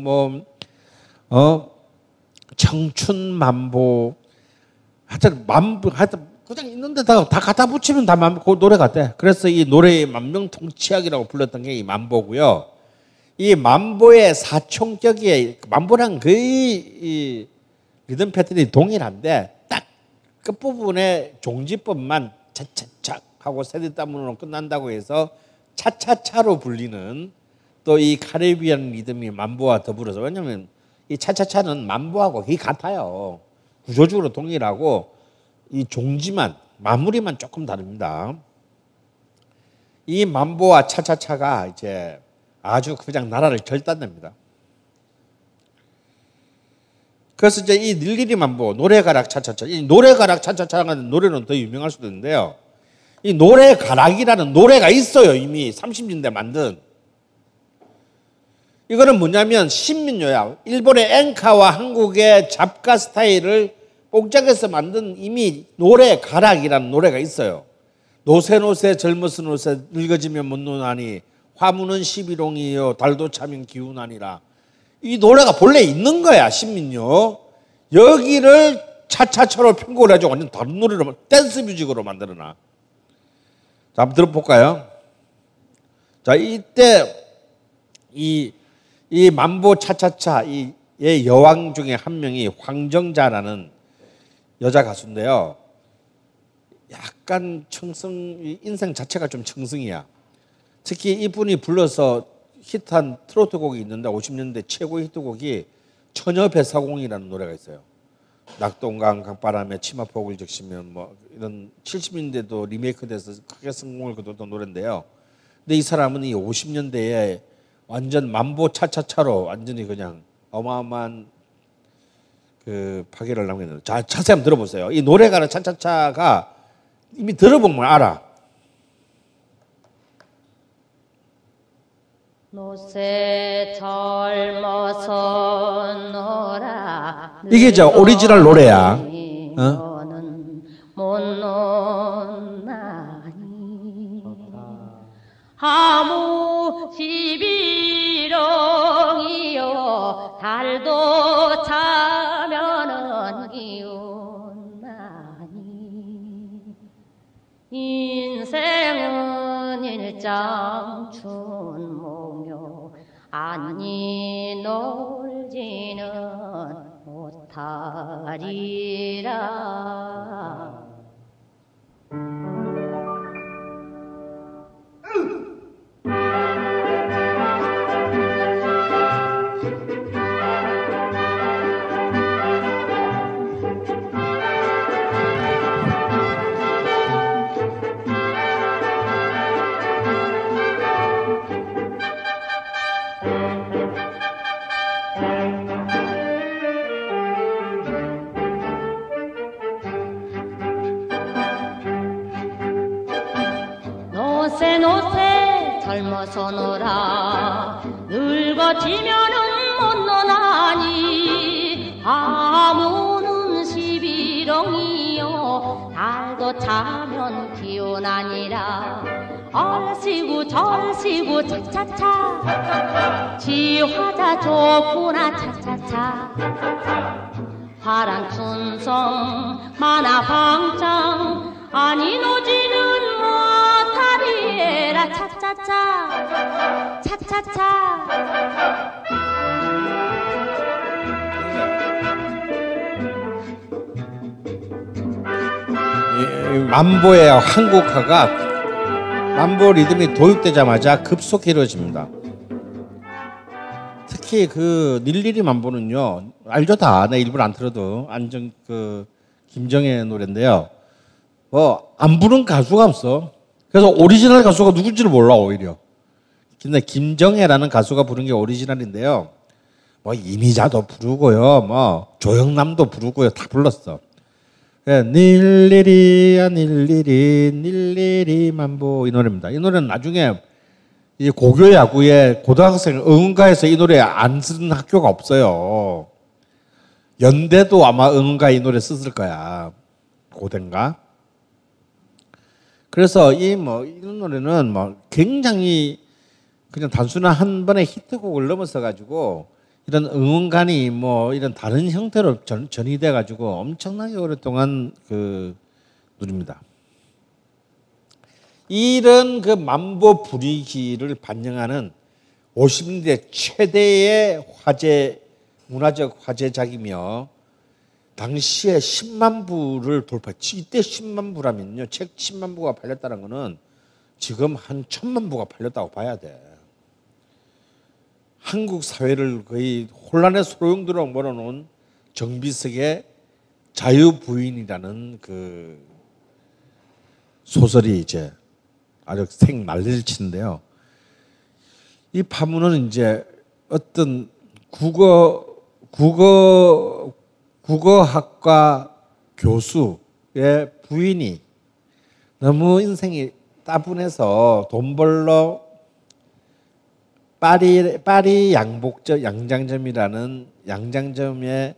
청춘 만보, 하여튼 그냥 있는 데다가 다 갖다 붙이면 다 그 노래가 돼. 그래서 이 노래의 만병통치약이라고 불렀던 게 이 만보고요. 이 만보의 사총격이 만보랑 거의 이 리듬 패턴이 동일한데 딱 끝부분에 종지법만 차차차 하고 세디따문으로 끝난다고 해서 차차차로 불리는 또 이 카리비안 리듬이 만보와 더불어서 왜냐하면 이 차차차는 만보하고 거의 같아요. 구조적으로 동일하고 이 종지만 마무리만 조금 다릅니다. 이 만보와 차차차가 이제 아주 그냥 나라를 결단냅니다. 그래서 이제 이 닐리리 만보 노래가락 차차차 이 노래가락 차차차라는 노래는 더 유명할 수도 있는데요. 이 노래가락이라는 노래가 있어요. 이미 30년대 만든. 이거는 뭐냐면 신민요야. 일본의 엔카와 한국의 잡가 스타일을 뽕짝에서 만든 이미 노래가락이라는 노래가 있어요. 노새노새 젊었은 노새 늙어지면 못 노나니 화무는 시비롱이요 달도 차면 기운하니라. 이 노래가 본래 있는 거야. 신민요. 여기를 차차차로 편곡을 해가지고 완전 다른 노래로 댄스 뮤직으로 만들어놔. 자, 한번 들어볼까요? 자, 이때 이 만보 차차차 의 여왕 중에 한 명이 황정자라는 여자 가수인데요. 약간 인생 자체가 좀 청승이야. 특히 이분이 불러서 히트한 트로트 곡이 있는데 50년대 최고 히트곡이 처녀 배사공이라는 노래가 있어요. 낙동강 강바람에 치마폭을 적시면 뭐 이런 70년대도 리메이크돼서 크게 성공을 거뒀던 노래인데요. 근데 이 사람은 이 50년대에 완전 만보 차차차로 완전히 그냥 어마어마한 그 파괴를 남겼는데 자, 자세히 한번 들어보세요. 이 노래가는 차차차가 이미 들어보면 알아.
노새 젊어서 노라
이게 저 오리지널 노래야.
너는 못 논나니 하무 시비롱이요 달도 차면은 기운나니 인생은 일장 춘몽요 아니 놀지는 못하리라. 노새 젊어서 놀아 늙어지면은 못 노나니 아무는 시비렁이요 달도 차면 기운 아니라 얼씨구 절씨구 차차차 지화자 좋구나 차차차 파란 춘성 만화방장 아니 노지는 못하리라 차차차 차차차.
만보의 한국화가 만보 리듬이 도입되자마자 급속 이루어집니다. 특히 그 닐리리 만보는요 알죠 다. 내 일부러 안 틀어도 안정 그 김정의 노래인데요. 뭐 안 부른 가수가 없어. 그래서 오리지널 가수가 누군지를 몰라 오히려. 근데 김정혜라는 가수가 부른 게 오리지널인데요. 뭐 이미자도 부르고요, 뭐 조영남도 부르고요, 다 불렀어. 예, 닐리리야 닐리리 닐리리 만보 이 노래입니다. 이 노래는 나중에 이 고교 야구에 고등학생 응원가에서 이 노래 안 쓰는 학교가 없어요. 연대도 아마 응원가 이 노래 썼을 거야. 고대인가? 그래서 이런 노래는 뭐 굉장히 그냥 단순한 한 번의 히트곡을 넘어서 가지고 이런 응원가니 뭐 이런 다른 형태로 전이 돼 가지고 엄청나게 오랫동안 그 누립니다. 이런 그 만보 분위기를 반영하는 50년대 최대의 문화적 화제작이며 당시에 10만 부를 돌파했지. 이때 10만 부라면요. 책 10만 부가 팔렸다는 거는 지금 한 1000만 부가 팔렸다고 봐야 돼. 한국 사회를 거의 혼란의 소용돌이로 몰아놓은 정비석의 자유부인이라는 그 소설이 이제 아주 생난리를 치는데요. 이 파문은 이제 어떤 국어학과 교수의 부인이 너무 인생이 따분해서 돈 벌러 파리 양장점이라는 양장점에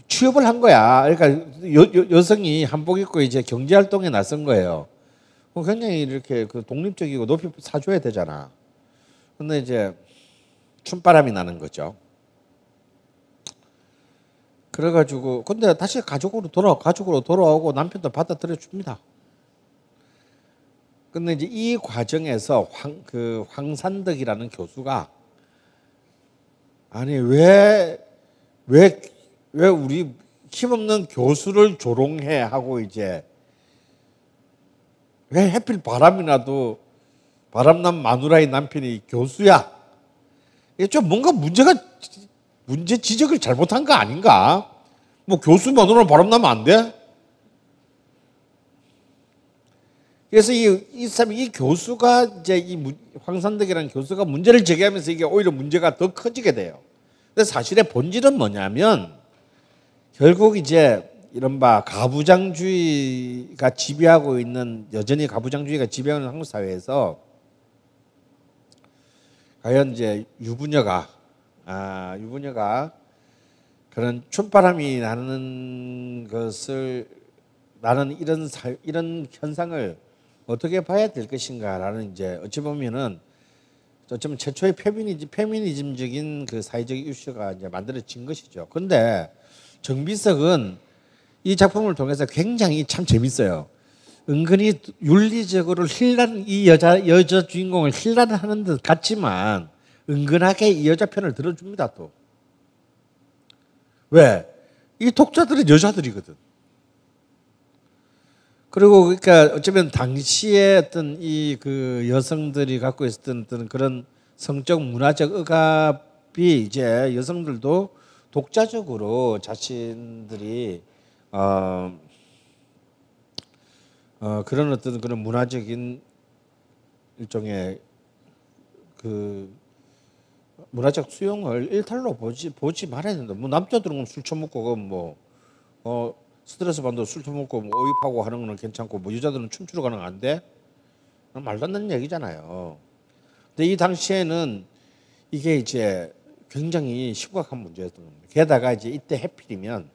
취업을 한 거야. 그러니까 여성이 한복 입고 이제 경제활동에 나선 거예요. 굉장히 이렇게 그 독립적이고 높이 사줘야 되잖아. 근데 이제 춤바람이 나는 거죠. 그래가지고 근데 다시 가족으로 돌아오고 남편도 받아들여 줍니다. 근데 이제 이 과정에서 황산덕이라는 교수가 아니 왜 우리 힘없는 교수를 조롱해 하고 이제 왜 하필 바람난 마누라의 남편이 교수야? 이게 좀 뭔가 문제 지적을 잘못한 거 아닌가? 뭐 교수 마누라 바람나면 안 돼? 그래서 이 교수가 이제 황산덕이라는 교수가 문제를 제기하면서 이게 오히려 문제가 더 커지게 돼요. 근데 사실의 본질은 뭐냐면 결국 이제 이른바 가부장주의가 지배하고 있는 여전히 가부장주의가 지배하고 있는 한국 사회에서 과연 이제 유부녀가 그런 춤바람이 나는 이런 현상을 어떻게 봐야 될 것인가라는 이제 어찌 보면은 어쩌면 최초의 페미니즘적인 그 사회적 이슈가 이제 만들어진 것이죠. 그런데 정비석은 이 작품을 통해서 굉장히 참 재밌어요. 은근히 윤리적으로 이 여자 주인공을 힐난하는 듯 같지만 은근하게 이 여자 편을 들어줍니다 또. 왜? 이 독자들은 여자들이거든. 그리고 그러니까 어쩌면 당시에 어떤 이 그 여성들이 갖고 있었던 어떤 그런 성적 문화적 억압이 이제 여성들도 독자적으로 자신들이 그런 어떤 그런 문화적인 일종의 그 문화적 수용을 일탈로 보지 말아야 된다. 뭐 남자들은 술 처먹고 스트레스 받는다고 술 처먹고 뭐 오입하고 하는 거는 괜찮고 뭐 여자들은 춤추러 가는 거 안 돼? 말도 안 되는 얘기잖아요. 근데 이 당시에는 이게 이제 굉장히 심각한 문제였던 겁니다. 게다가 이제 이때 해필이면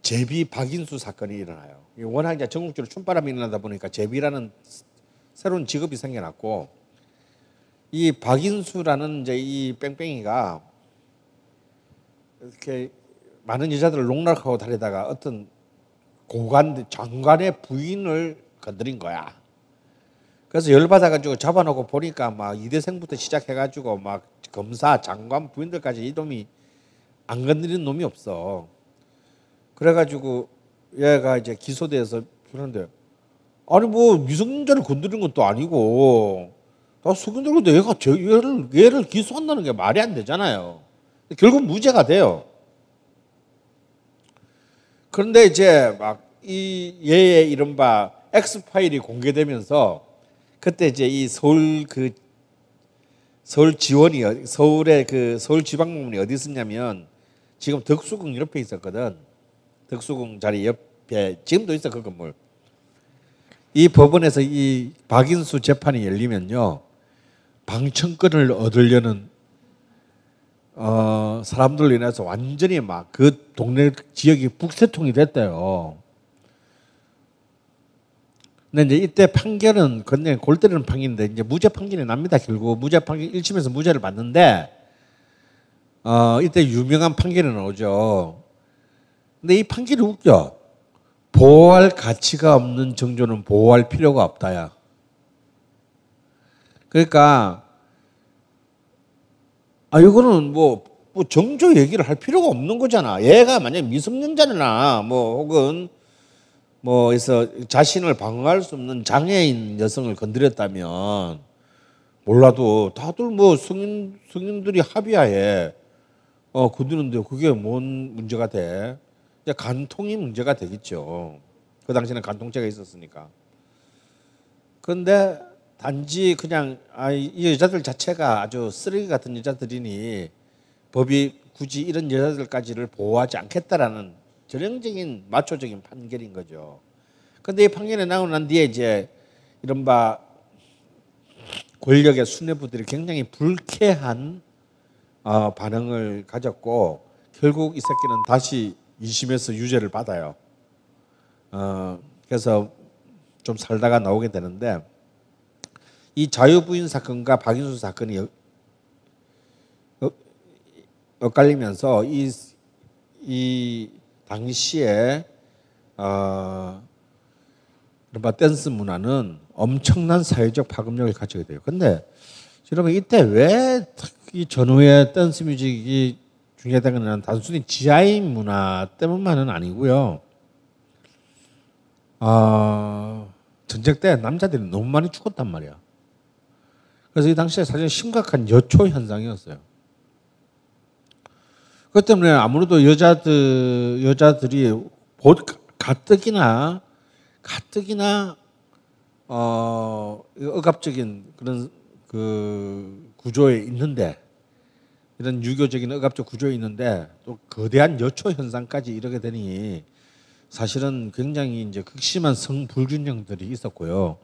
제비 박인수 사건이 일어나요. 워낙 이제 전국적으로 춤바람이 일어나다 보니까 제비라는 새로운 직업이 생겨났고 이 박인수라는 이제 이 뺑뺑이가 이렇게 많은 여자들을 농락하고 다니다가 어떤 장관의 부인을 건드린 거야. 그래서 열받아가지고 잡아놓고 보니까 막 이대생부터 시작해가지고 막 검사, 장관, 부인들까지 이 놈이 안 건드리는 놈이 없어. 그래가지고 얘가 이제 기소돼서 그런데 아니 뭐 미성년자를 건드린 것도 아니고 다 숙연들인데 얘를 기소한다는 게 말이 안 되잖아요. 결국 무죄가 돼요. 그런데 이제 막 이 얘의 이른바 X파일이 공개되면서 그때 이제 이 서울 지원이 서울의 그 서울지방법원이 어디 있었냐면 지금 덕수궁 옆에 있었거든. 덕수궁 자리 옆에 지금도 있어 그 건물. 이 법원에서 이 박인수 재판이 열리면요 방청권을 얻으려는 사람들로 인해서 완전히 막 그 동네 지역이 북새통이 됐대요. 근데 이제 이때 판결은 굉장히 골 때리는 판결인데 이제 무죄 판결이 납니다. 결국 무죄 판결 1심에서 무죄를 받는데 이때 유명한 판결이 나오죠. 근데 이 판결이 웃겨. 보호할 가치가 없는 정조는 보호할 필요가 없다야. 그러니까 이거는 뭐 정조 얘기를 할 필요가 없는 거잖아. 얘가 만약 미성년자나 뭐 혹은 해서 자신을 방어할 수 없는 장애인 여성을 건드렸다면 몰라도 다들 뭐 성인들이 합의하에 건드는데 그게 뭔 문제가 돼? 이제 간통이 문제가 되겠죠. 그 당시에는 간통죄가 있었으니까. 그런데 단지 그냥 이 여자들 자체가 아주 쓰레기 같은 여자들이니 법이 굳이 이런 여자들까지를 보호하지 않겠다라는 전형적인 마초적인 판결인 거죠. 그런데 이 판결이 나오고 난 뒤에 이제 이른바 권력의 수뇌부들이 굉장히 불쾌한 반응을 가졌고 결국 이 새끼는 다시 2심에서 유죄를 받아요. 그래서 좀 살다가 나오게 되는데 이 자유부인 사건과 박인수 사건이 엇갈리면서 이 당시에 댄스 문화는 엄청난 사회적 파급력을 가지게 돼요. 근데 여러분 이때 왜 이 전후의 댄스 뮤직이 중요하다는 것은 단순히 GI 문화 때문만은 아니고요. 전쟁 때 남자들이 너무 많이 죽었단 말이야. 그래서 이 당시에 사실 심각한 여초 현상이었어요. 그것 때문에 아무래도 여자들이 가뜩이나 억압적인 그런 그 구조에 있는데, 이런 유교적인 억압적 구조에 있는데 또 거대한 여초 현상까지 이르게 되니 사실은 굉장히 이제 극심한 성불균형들이 있었고요.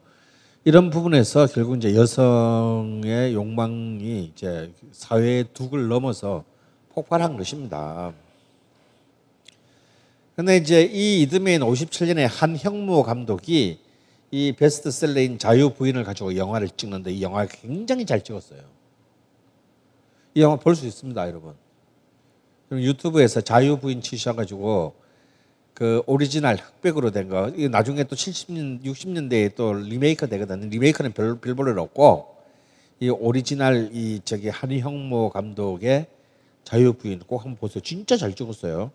이런 부분에서 결국 이제 여성의 욕망이 이제 사회의 둑을 넘어서 폭발한 것입니다. 근데 이제 이 이듬해인 57년에 한형무 감독이 이 베스트셀러인 자유 부인을 가지고 영화를 찍는데, 이 영화를 굉장히 잘 찍었어요. 이 영화 볼 수 있습니다, 여러분. 그럼 유튜브에서 자유 부인 치셔가지고 그 오리지널 흑백으로 된 거, 이게 나중에 또 70년, 60년대에 또 리메이크 되거든요. 리메이크는 별 볼일 없고, 이 오리지널 이 저기 한형무 감독의 자유 부인 꼭 한번 보세요. 진짜 잘 찍었어요.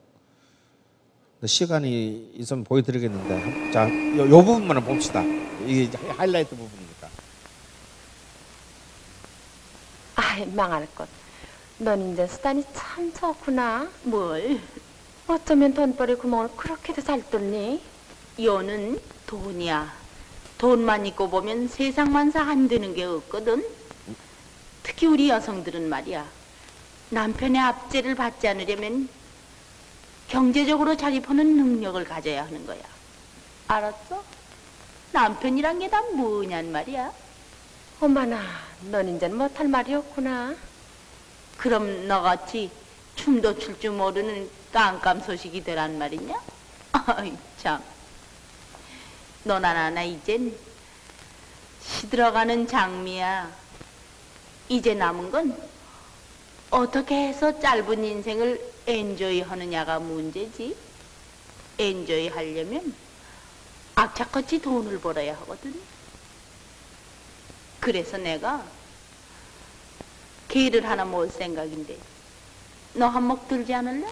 시간이 있으면 보여드리겠는데, 자, 요 부분만 봅시다. 이게 하이라이트 부분이니까.
아이, 망할 것. 넌 이제 수단이 참 좋구나. 뭘? 어쩌면 돈벌이 구멍을 그렇게도 잘 뚫니?
여는 돈이야. 돈만 있고 보면 세상만사 안 되는 게 없거든. 특히 우리 여성들은 말이야, 남편의 압제를 받지 않으려면 경제적으로 자립하는 능력을 가져야 하는 거야. 알았어? 남편이란 게 다 뭐냔 말이야.
어머나, 넌 이젠 못할 말이 없구나.
그럼 너같이 춤도 출 줄 모르는 깜깜 소식이 되란 말이냐? 아이 참, 너나 나나 이젠 시들어가는 장미야. 이제 남은 건 어떻게 해서 짧은 인생을 엔조이 하느냐가 문제지. 엔조이 하려면 악착같이 돈을 벌어야 하거든. 그래서 내가 개를 하나 모을 생각인데, 너 한몫 들지 않을래?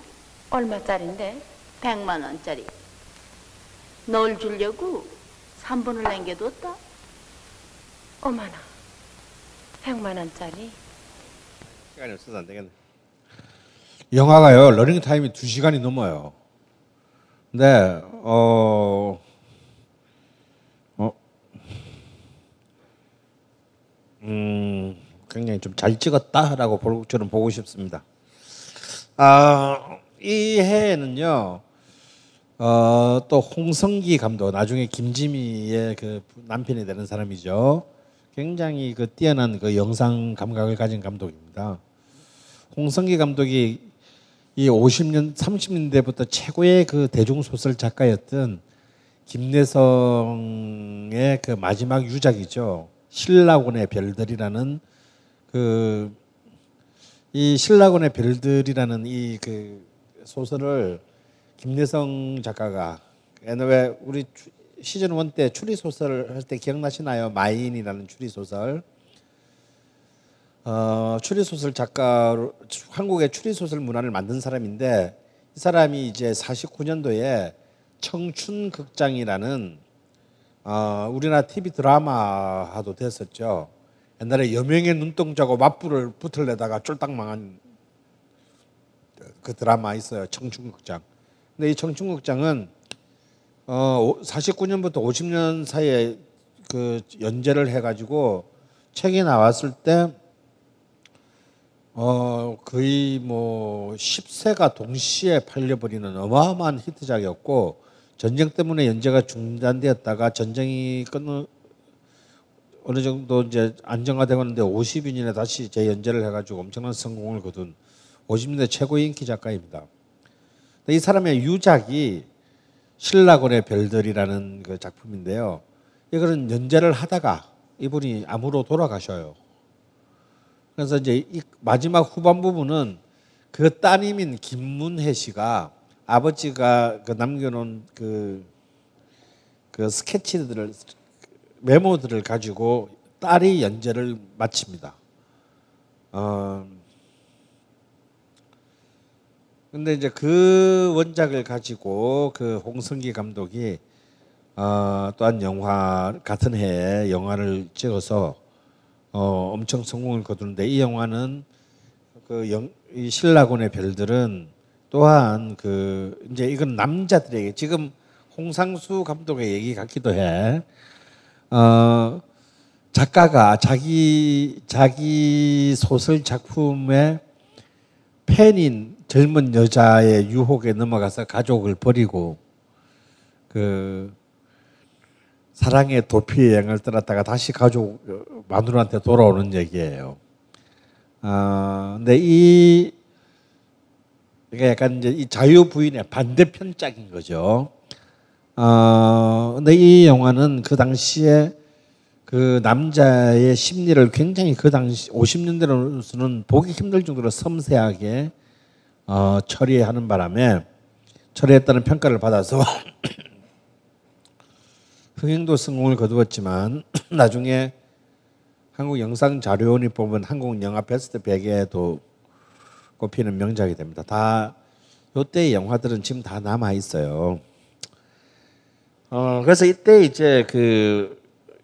얼마짜린데?
100만 원짜리. 널 주려고 3분을 남겨뒀다.
어머나, 100만 원짜리?
시간이 없어서 안 되겠네. 영화가요, 러닝 타임이 2시간이 넘어요. 근데 굉장히 좀 잘 찍었다라고 저는 보고 싶습니다. 이 해에는요, 또 홍성기 감독, 나중에 김지미의 그 남편이 되는 사람이죠. 굉장히 그 뛰어난 그 영상 감각을 가진 감독입니다. 홍성기 감독이 이 50년, 30년대부터 최고의 그 대중소설 작가였던 김내성의 그 마지막 유작이죠. 신라곤의 별들이라는 이 신라곤의 별들이라는 이 그 소설을 김내성 작가가 옛날에 우리 시즌 1 때 추리 소설 할 때 기억나시나요? 마인이라는 추리 소설. 추리 소설 작가로 한국의 추리 소설 문화를 만든 사람인데, 이 사람이 이제 49년도에 청춘극장이라는 우리나라 TV 드라마화도 됐었죠. 옛날에 여명의 눈동자고 맞불을 붙을래다가 쫄딱 망한 그 드라마 있어요. 청춘극장. 근데 이 청춘극장은 49년부터 50년 사이에 그 연재를 해가지고 책이 나왔을 때 거의 뭐 10세가 동시에 팔려버리는 어마어마한 히트작이었고, 전쟁 때문에 연재가 중단되었다가 전쟁이 어느 정도 이제 안정화되었는데 52년에 다시 재연재를 해가지고 엄청난 성공을 거둔 50년대 최고의 인기 작가입니다. 이 사람의 유작이 신라곤의 별들이라는 그 작품인데요. 이거는 연재를 하다가 이분이 암으로 돌아가셔요. 그래서 이제 이 마지막 후반 부분은 그 따님인 김문혜 씨가 아버지가 그 남겨놓은 그 스케치들을, 메모들을 가지고 딸이 연재를 마칩니다. 근데 이제 그 원작을 가지고 그 홍성기 감독이 또한 영화 같은 해에 영화를 찍어서 엄청 성공을 거두는데 이 영화는 이 신라곤의 별들은 또한 이제 이건 남자들에게 지금 홍상수 감독의 얘기 같기도 해. 작가가 자기 소설 작품의 팬인 젊은 여자의 유혹에 넘어가서 가족을 버리고 사랑의 도피 여행을 떠났다가 다시 가족 마누라한테 돌아오는 얘기예요. 근데 이게 약간 이제 이 자유 부인의 반대편짝인 거죠. 근데 이 영화는 그 당시에 그 남자의 심리를 굉장히 그 당시 50년대로서는 보기 힘들 정도로 섬세하게 처리하는 바람에 처리했다는 평가를 받아서 흥행도 성공을 거두었지만 나중에 한국영상자료원이 뽑은 한국 영화 베스트 100에도 꼽히는 명작이 됩니다. 다 이때의 영화들은 지금 다 남아 있어요. 그래서 이때 이제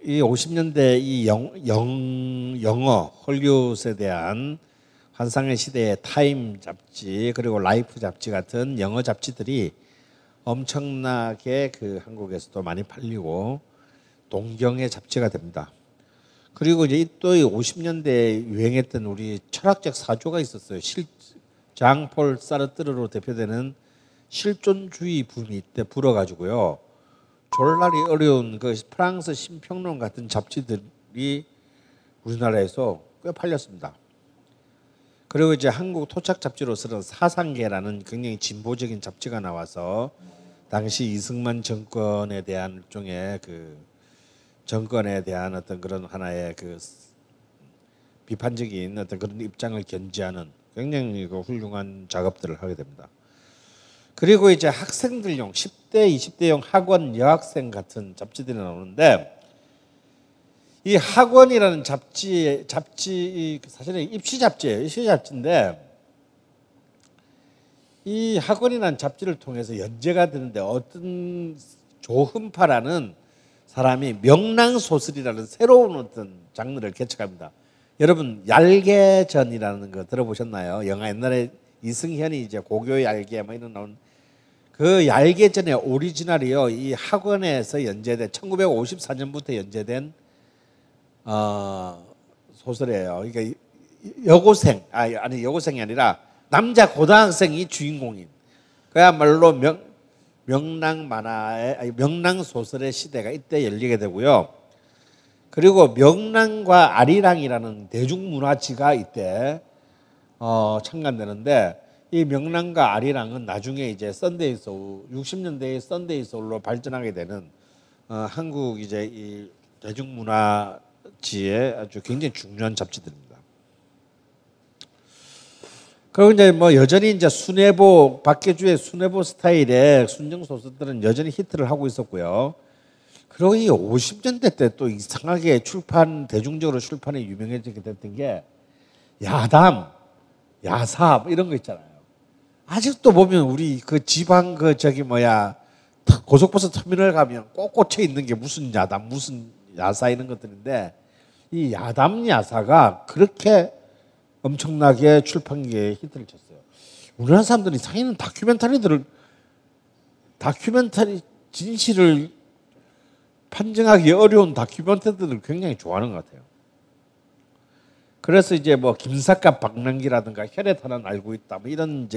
이 50년대 이 영어 헐리우드에 대한 환상의 시대의 타임 잡지 그리고 라이프 잡지 같은 영어 잡지들이 엄청나게 한국에서도 많이 팔리고 동경의 잡지가 됩니다. 그리고 이제 또 50년대에 유행했던 우리 철학적 사조가 있었어요. 장폴 사르트르로 대표되는 실존주의 붐이 이때 불어가지고요. 졸라리 어려운 프랑스 신평론 같은 잡지들이 우리나라에서 꽤 팔렸습니다. 그리고 이제 한국 토착 잡지로서는 사상계라는 굉장히 진보적인 잡지가 나와서 당시 이승만 정권에 대한 일종의 정권에 대한 어떤 그런 하나의 비판적인 어떤 그런 입장을 견지하는 굉장히 훌륭한 작업들을 하게 됩니다. 그리고 이제 학생들용 10대, 20대용 학원 여학생 같은 잡지들이 나오는데 이 학원이라는 잡지 사실은 입시 잡지예요. 입시 잡지인데 이 학원이라는 잡지를 통해서 연재가 되는데 어떤 조흠파라는 사람이 명랑소설이라는 새로운 어떤 장르를 개척합니다. 여러분 얄개전이라는 거 들어보셨나요? 영화 옛날에 이승현이 이제 고교 얄개 이런 나온 그 얄개전의 오리지널이요. 이 학원에서 연재된 1954년부터 연재된 소설이에요. 그러니까 여고생 아니 여고생이 아니라 남자 고등학생이 주인공인 그야말로 명랑 만화의 명랑 소설의 시대가 이때 열리게 되고요. 그리고 명랑과 아리랑이라는 대중문화지가 이때 창간되는데 이 명랑과 아리랑은 나중에 이제 썬데이 소울 60년대의 썬데이 소울로 발전하게 되는 한국 이제 이 대중문화지의 아주 굉장히 중요한 잡지들입니다. 그리고 이제 뭐 여전히 이제 순애보 박계주의 순애보 스타일의 순정 소설들은 여전히 히트를 하고 있었고요. 그리고 이 50년대 때 또 이상하게 대중적으로 출판이 유명해지게 됐던 게 야담, 야사 이런 거 있잖아요. 아직도 보면 우리 지방 고속버스 터미널 가면 꼭 꽂혀 있는 게 무슨 야담, 무슨 야사 이런 것들인데 이 야담 야사가 그렇게 엄청나게 출판계에 히트를 쳤어요. 우리나라 사람들이 사실은 다큐멘터리 진실을 판정하기 어려운 다큐멘터리들을 굉장히 좋아하는 것 같아요. 그래서 이제 뭐 김삿갓 박랑기라든가 혈의 탄환 알고 있다 뭐 이런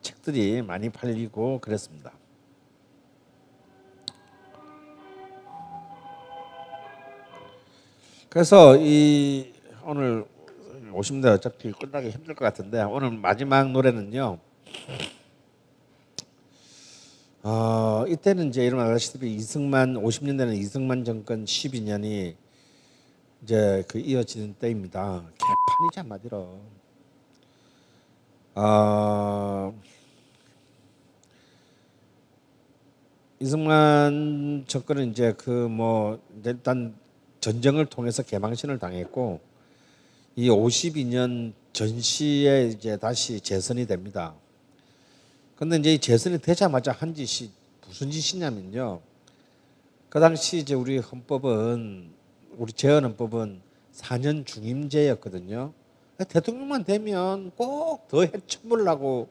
책들이 많이 팔리고 그랬습니다. 그래서 오늘 50년대 어차피 끝나기 힘들 것 같은데 오늘 마지막 노래는요. 이때는 이제 여러분 아시다시피 50년대는 이승만 정권 12년이 이제 이어지는 때입니다. 개판이지 한마디로. 이승만 정권은 이제 일단 전쟁을 통해서 개망신을 당했고 이 52년 전시에 이제 다시 재선이 됩니다. 근데 이제 이 재선이 되자마자 한 짓이 무슨 짓이냐면요. 그 당시 이제 우리 헌법은, 우리 재헌헌법은 4년 중임제였거든요. 대통령만 되면 꼭 더 해쳐보려고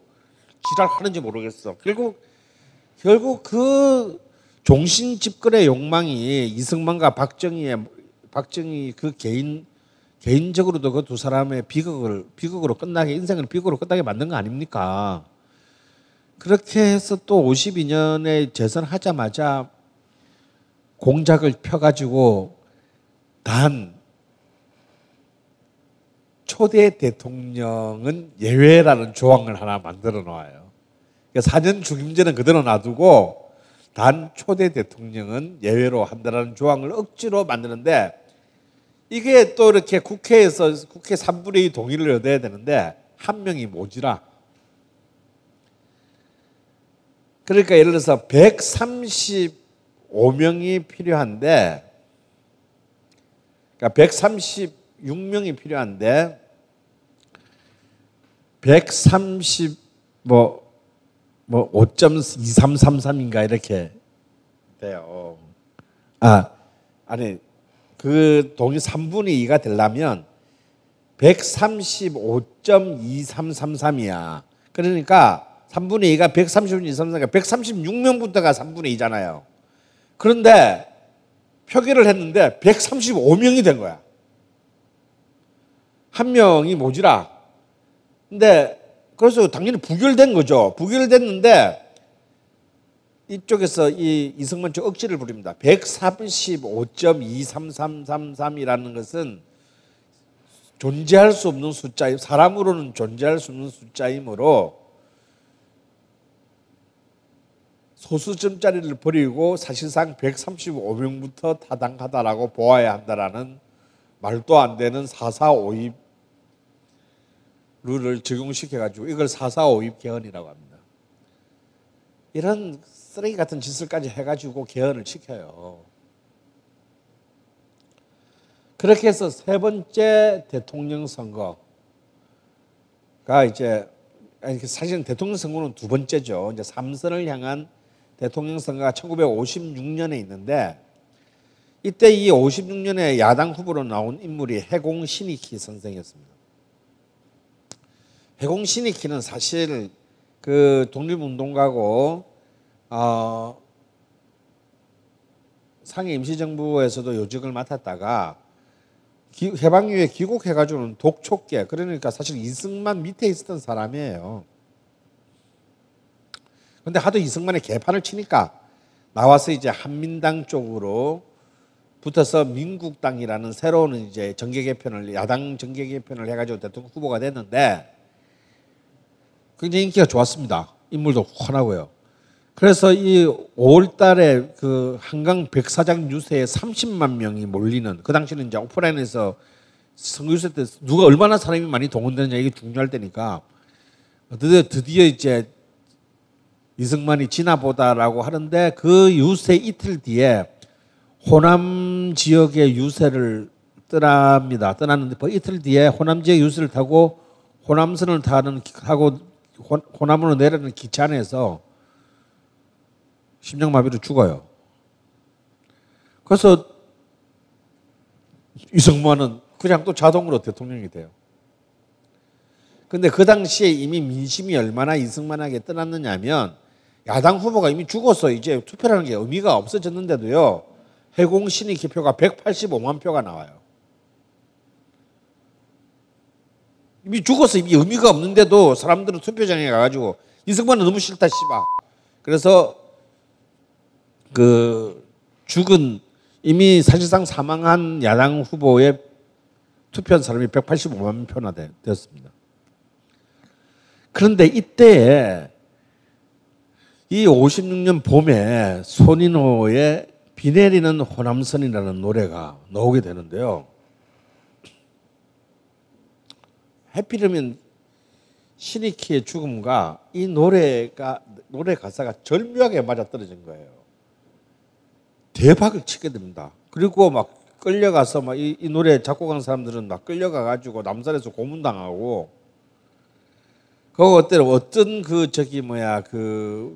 지랄하는지 모르겠어. 결국 그 종신 집권의 욕망이 이승만과 박정희 그 개인적으로도 그 두 사람의 비극으로 끝나게, 인생을 비극으로 끝나게 만든 거 아닙니까? 그렇게 해서 또 52년에 재선하자마자 공작을 펴가지고 단 초대 대통령은 예외라는 조항을 하나 만들어 놓아요. 그러니까 4년 중임제는 그대로 놔두고 단 초대 대통령은 예외로 한다라는 조항을 억지로 만드는데, 이게 또 이렇게 국회에서 국회 3분의 2 동의를 얻어야 되는데 한 명이 모자라. 그러니까 예를 들어서 135명이 필요한데, 그러니까 136명이 필요한데 130 5.2333인가 이렇게 돼요. 아니 그 동의 3분의 2가 되려면 135.2333이야. 그러니까 3분의 2가 136.2333이니까 136명부터가 3분의 2잖아요. 그런데 표결을 했는데 135명이 된 거야. 한 명이 모자라. 근데 그래서 당연히 부결된 거죠. 부결됐는데 이쪽에서 이승만 쪽 억지를 부립니다. 135.23333이라는 것은 존재할 수 없는 숫자, 사람으로는 존재할 수 없는 숫자이므로 소수점짜리를 버리고 사실상 135명부터 타당하다라고 보아야 한다라는 말도 안 되는 4.4.5입 룰을 적용시켜가지고 이걸 4.4.5입 개헌이라고 합니다. 이런 쓰레기 같은 짓을까지 해가지고 개헌을 시켜요. 그렇게 해서 세 번째 대통령 선거가 이제, 사실은 대통령 선거는 두 번째죠. 이제 3선을 향한 대통령 선거가 1956년에 있는데, 이때 이 56년에 야당 후보로 나온 인물이 해공 신익희 선생이었습니다. 해공 신익희는 사실 그 독립운동가고 상해 임시정부에서도 요직을 맡았다가 해방 이후에 귀국해가지고는 독촉계, 그러니까 사실 이승만 밑에 있었던 사람이에요. 근데 하도 이승만의 개판을 치니까 나와서 이제 한민당 쪽으로 붙어서 민국당이라는 새로운 이제 정계 개편을, 야당 정계 개편을 해가지고 대통령 후보가 됐는데 굉장히 인기가 좋았습니다. 인물도 훤하고요. 그래서 이 5월 달에 그 한강 백사장 유세에 30만 명이 몰리는, 그 당시는 이제 오프라인에서 선거 유세 때 누가 얼마나 사람이 많이 동원되느냐 이게 중요할 때니까 드디어 이제 이승만이 지나보다라고 하는데, 그 유세 이틀 뒤에 호남 지역의 유세를 떠납니다. 떠났는데 이틀 뒤에 호남 지역 유세를 타고 호남선을 타고 호남으로 내려는 기차 안에서 심장마비로 죽어요. 그래서 이승만은 그냥 또 자동으로 대통령이 돼요. 근데 그 당시에 이미 민심이 얼마나 이승만에게 떠났느냐면, 야당 후보가 이미 죽어서 이제 투표라는 게 의미가 없어졌는데도요, 해공 신익희 표가 185만 표가 나와요. 이미 죽어서 이미 의미가 없는데도 사람들은 투표장에 가가지고 이승만은 너무 싫다 씨발. 그래서 그 죽은, 이미 사실상 사망한 야당 후보의 투표한 사람이 185만 표나 되었습니다. 그런데 이때에 이 56년 봄에 손인호의 비 내리는 호남선이라는 노래가 나오게 되는데요. 하필이면 신익희의 죽음과 이 노래 가사가 절묘하게 맞아떨어진 거예요. 대박을 치게 됩니다. 그리고 막 끌려가서 막 이 노래 작곡한 사람들은 막 끌려가 가지고 남산에서 고문당하고 그거 어떤 그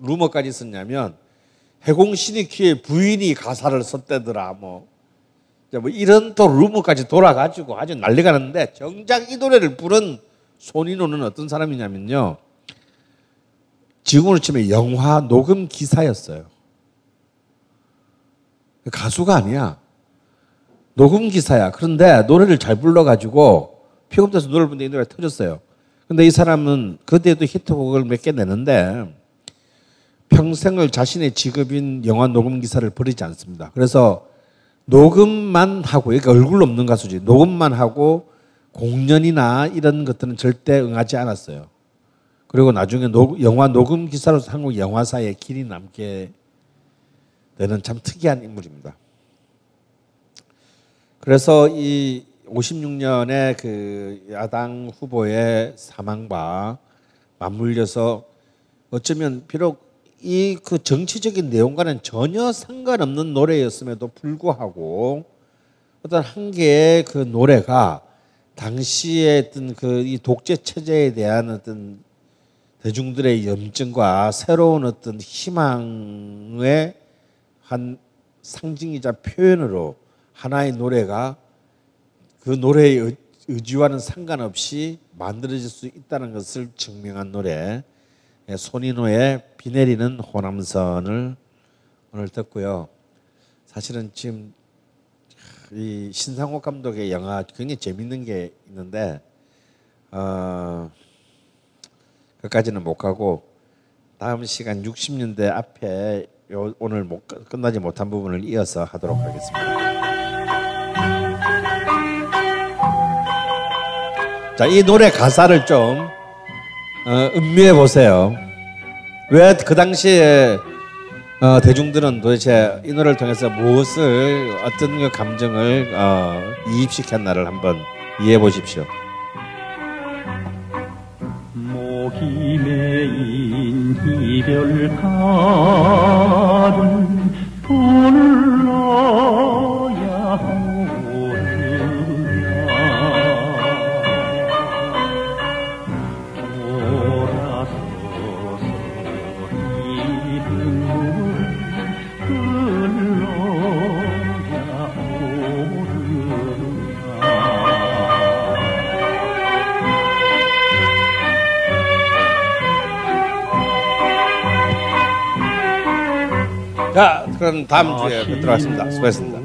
루머까지 있었냐면 해공신이키의 부인이 가사를 썼대더라 뭐 이런 또 루머까지 돌아가지고 아주 난리가 났는데 정작 이 노래를 부른 손인호는 어떤 사람이냐면요. 지금으로 치면 영화 녹음 기사였어요. 가수가 아니야. 녹음 기사야. 그런데 노래를 잘 불러가지고 픽업돼서 노래를 부르는데 이 노래가 터졌어요. 근데 이 사람은 그때도 히트곡을 몇 개 내는데 평생을 자신의 직업인 영화 녹음 기사를 버리지 않습니다. 그래서 녹음만 하고, 그러니까 얼굴 없는 가수지. 녹음만 하고 공연이나 이런 것들은 절대 응하지 않았어요. 그리고 나중에 영화 녹음 기사로서 한국 영화사에 길이 남게 되는 참 특이한 인물입니다. 그래서 이 56년에 그 야당 후보의 사망과 맞물려서 어쩌면 비록 이 그 정치적인 내용과는 전혀 상관없는 노래였음에도 불구하고 어떤 한 개의 그 노래가 당시에 어떤 그 이 독재 체제에 대한 어떤 대중들의 염증과 새로운 어떤 희망의 한 상징이자 표현으로 하나의 노래가 그 노래의 의지와는 상관없이 만들어질 수 있다는 것을 증명한 노래 손인호의 비 내리는 호남선을 오늘 듣고요. 사실은 지금 이 신상옥 감독의 영화 굉장히 재밌는 게 있는데 그까지는 못 가고 다음 시간 60년대 앞에 오늘 끝나지 못한 부분을 이어서 하도록 하겠습니다. 자, 이 노래 가사를 좀 음미해 보세요. 왜 그 당시에 대중들은 도대체 이 노래를 통해서 무엇을 어떤 그 감정을 이입시켰나를 한번 이해해 보십시오.
목이 메인 이별가는 돈을 넣어야
자, 그럼 다음 주에 뵙도록 하겠습니다. 수고하셨습니다.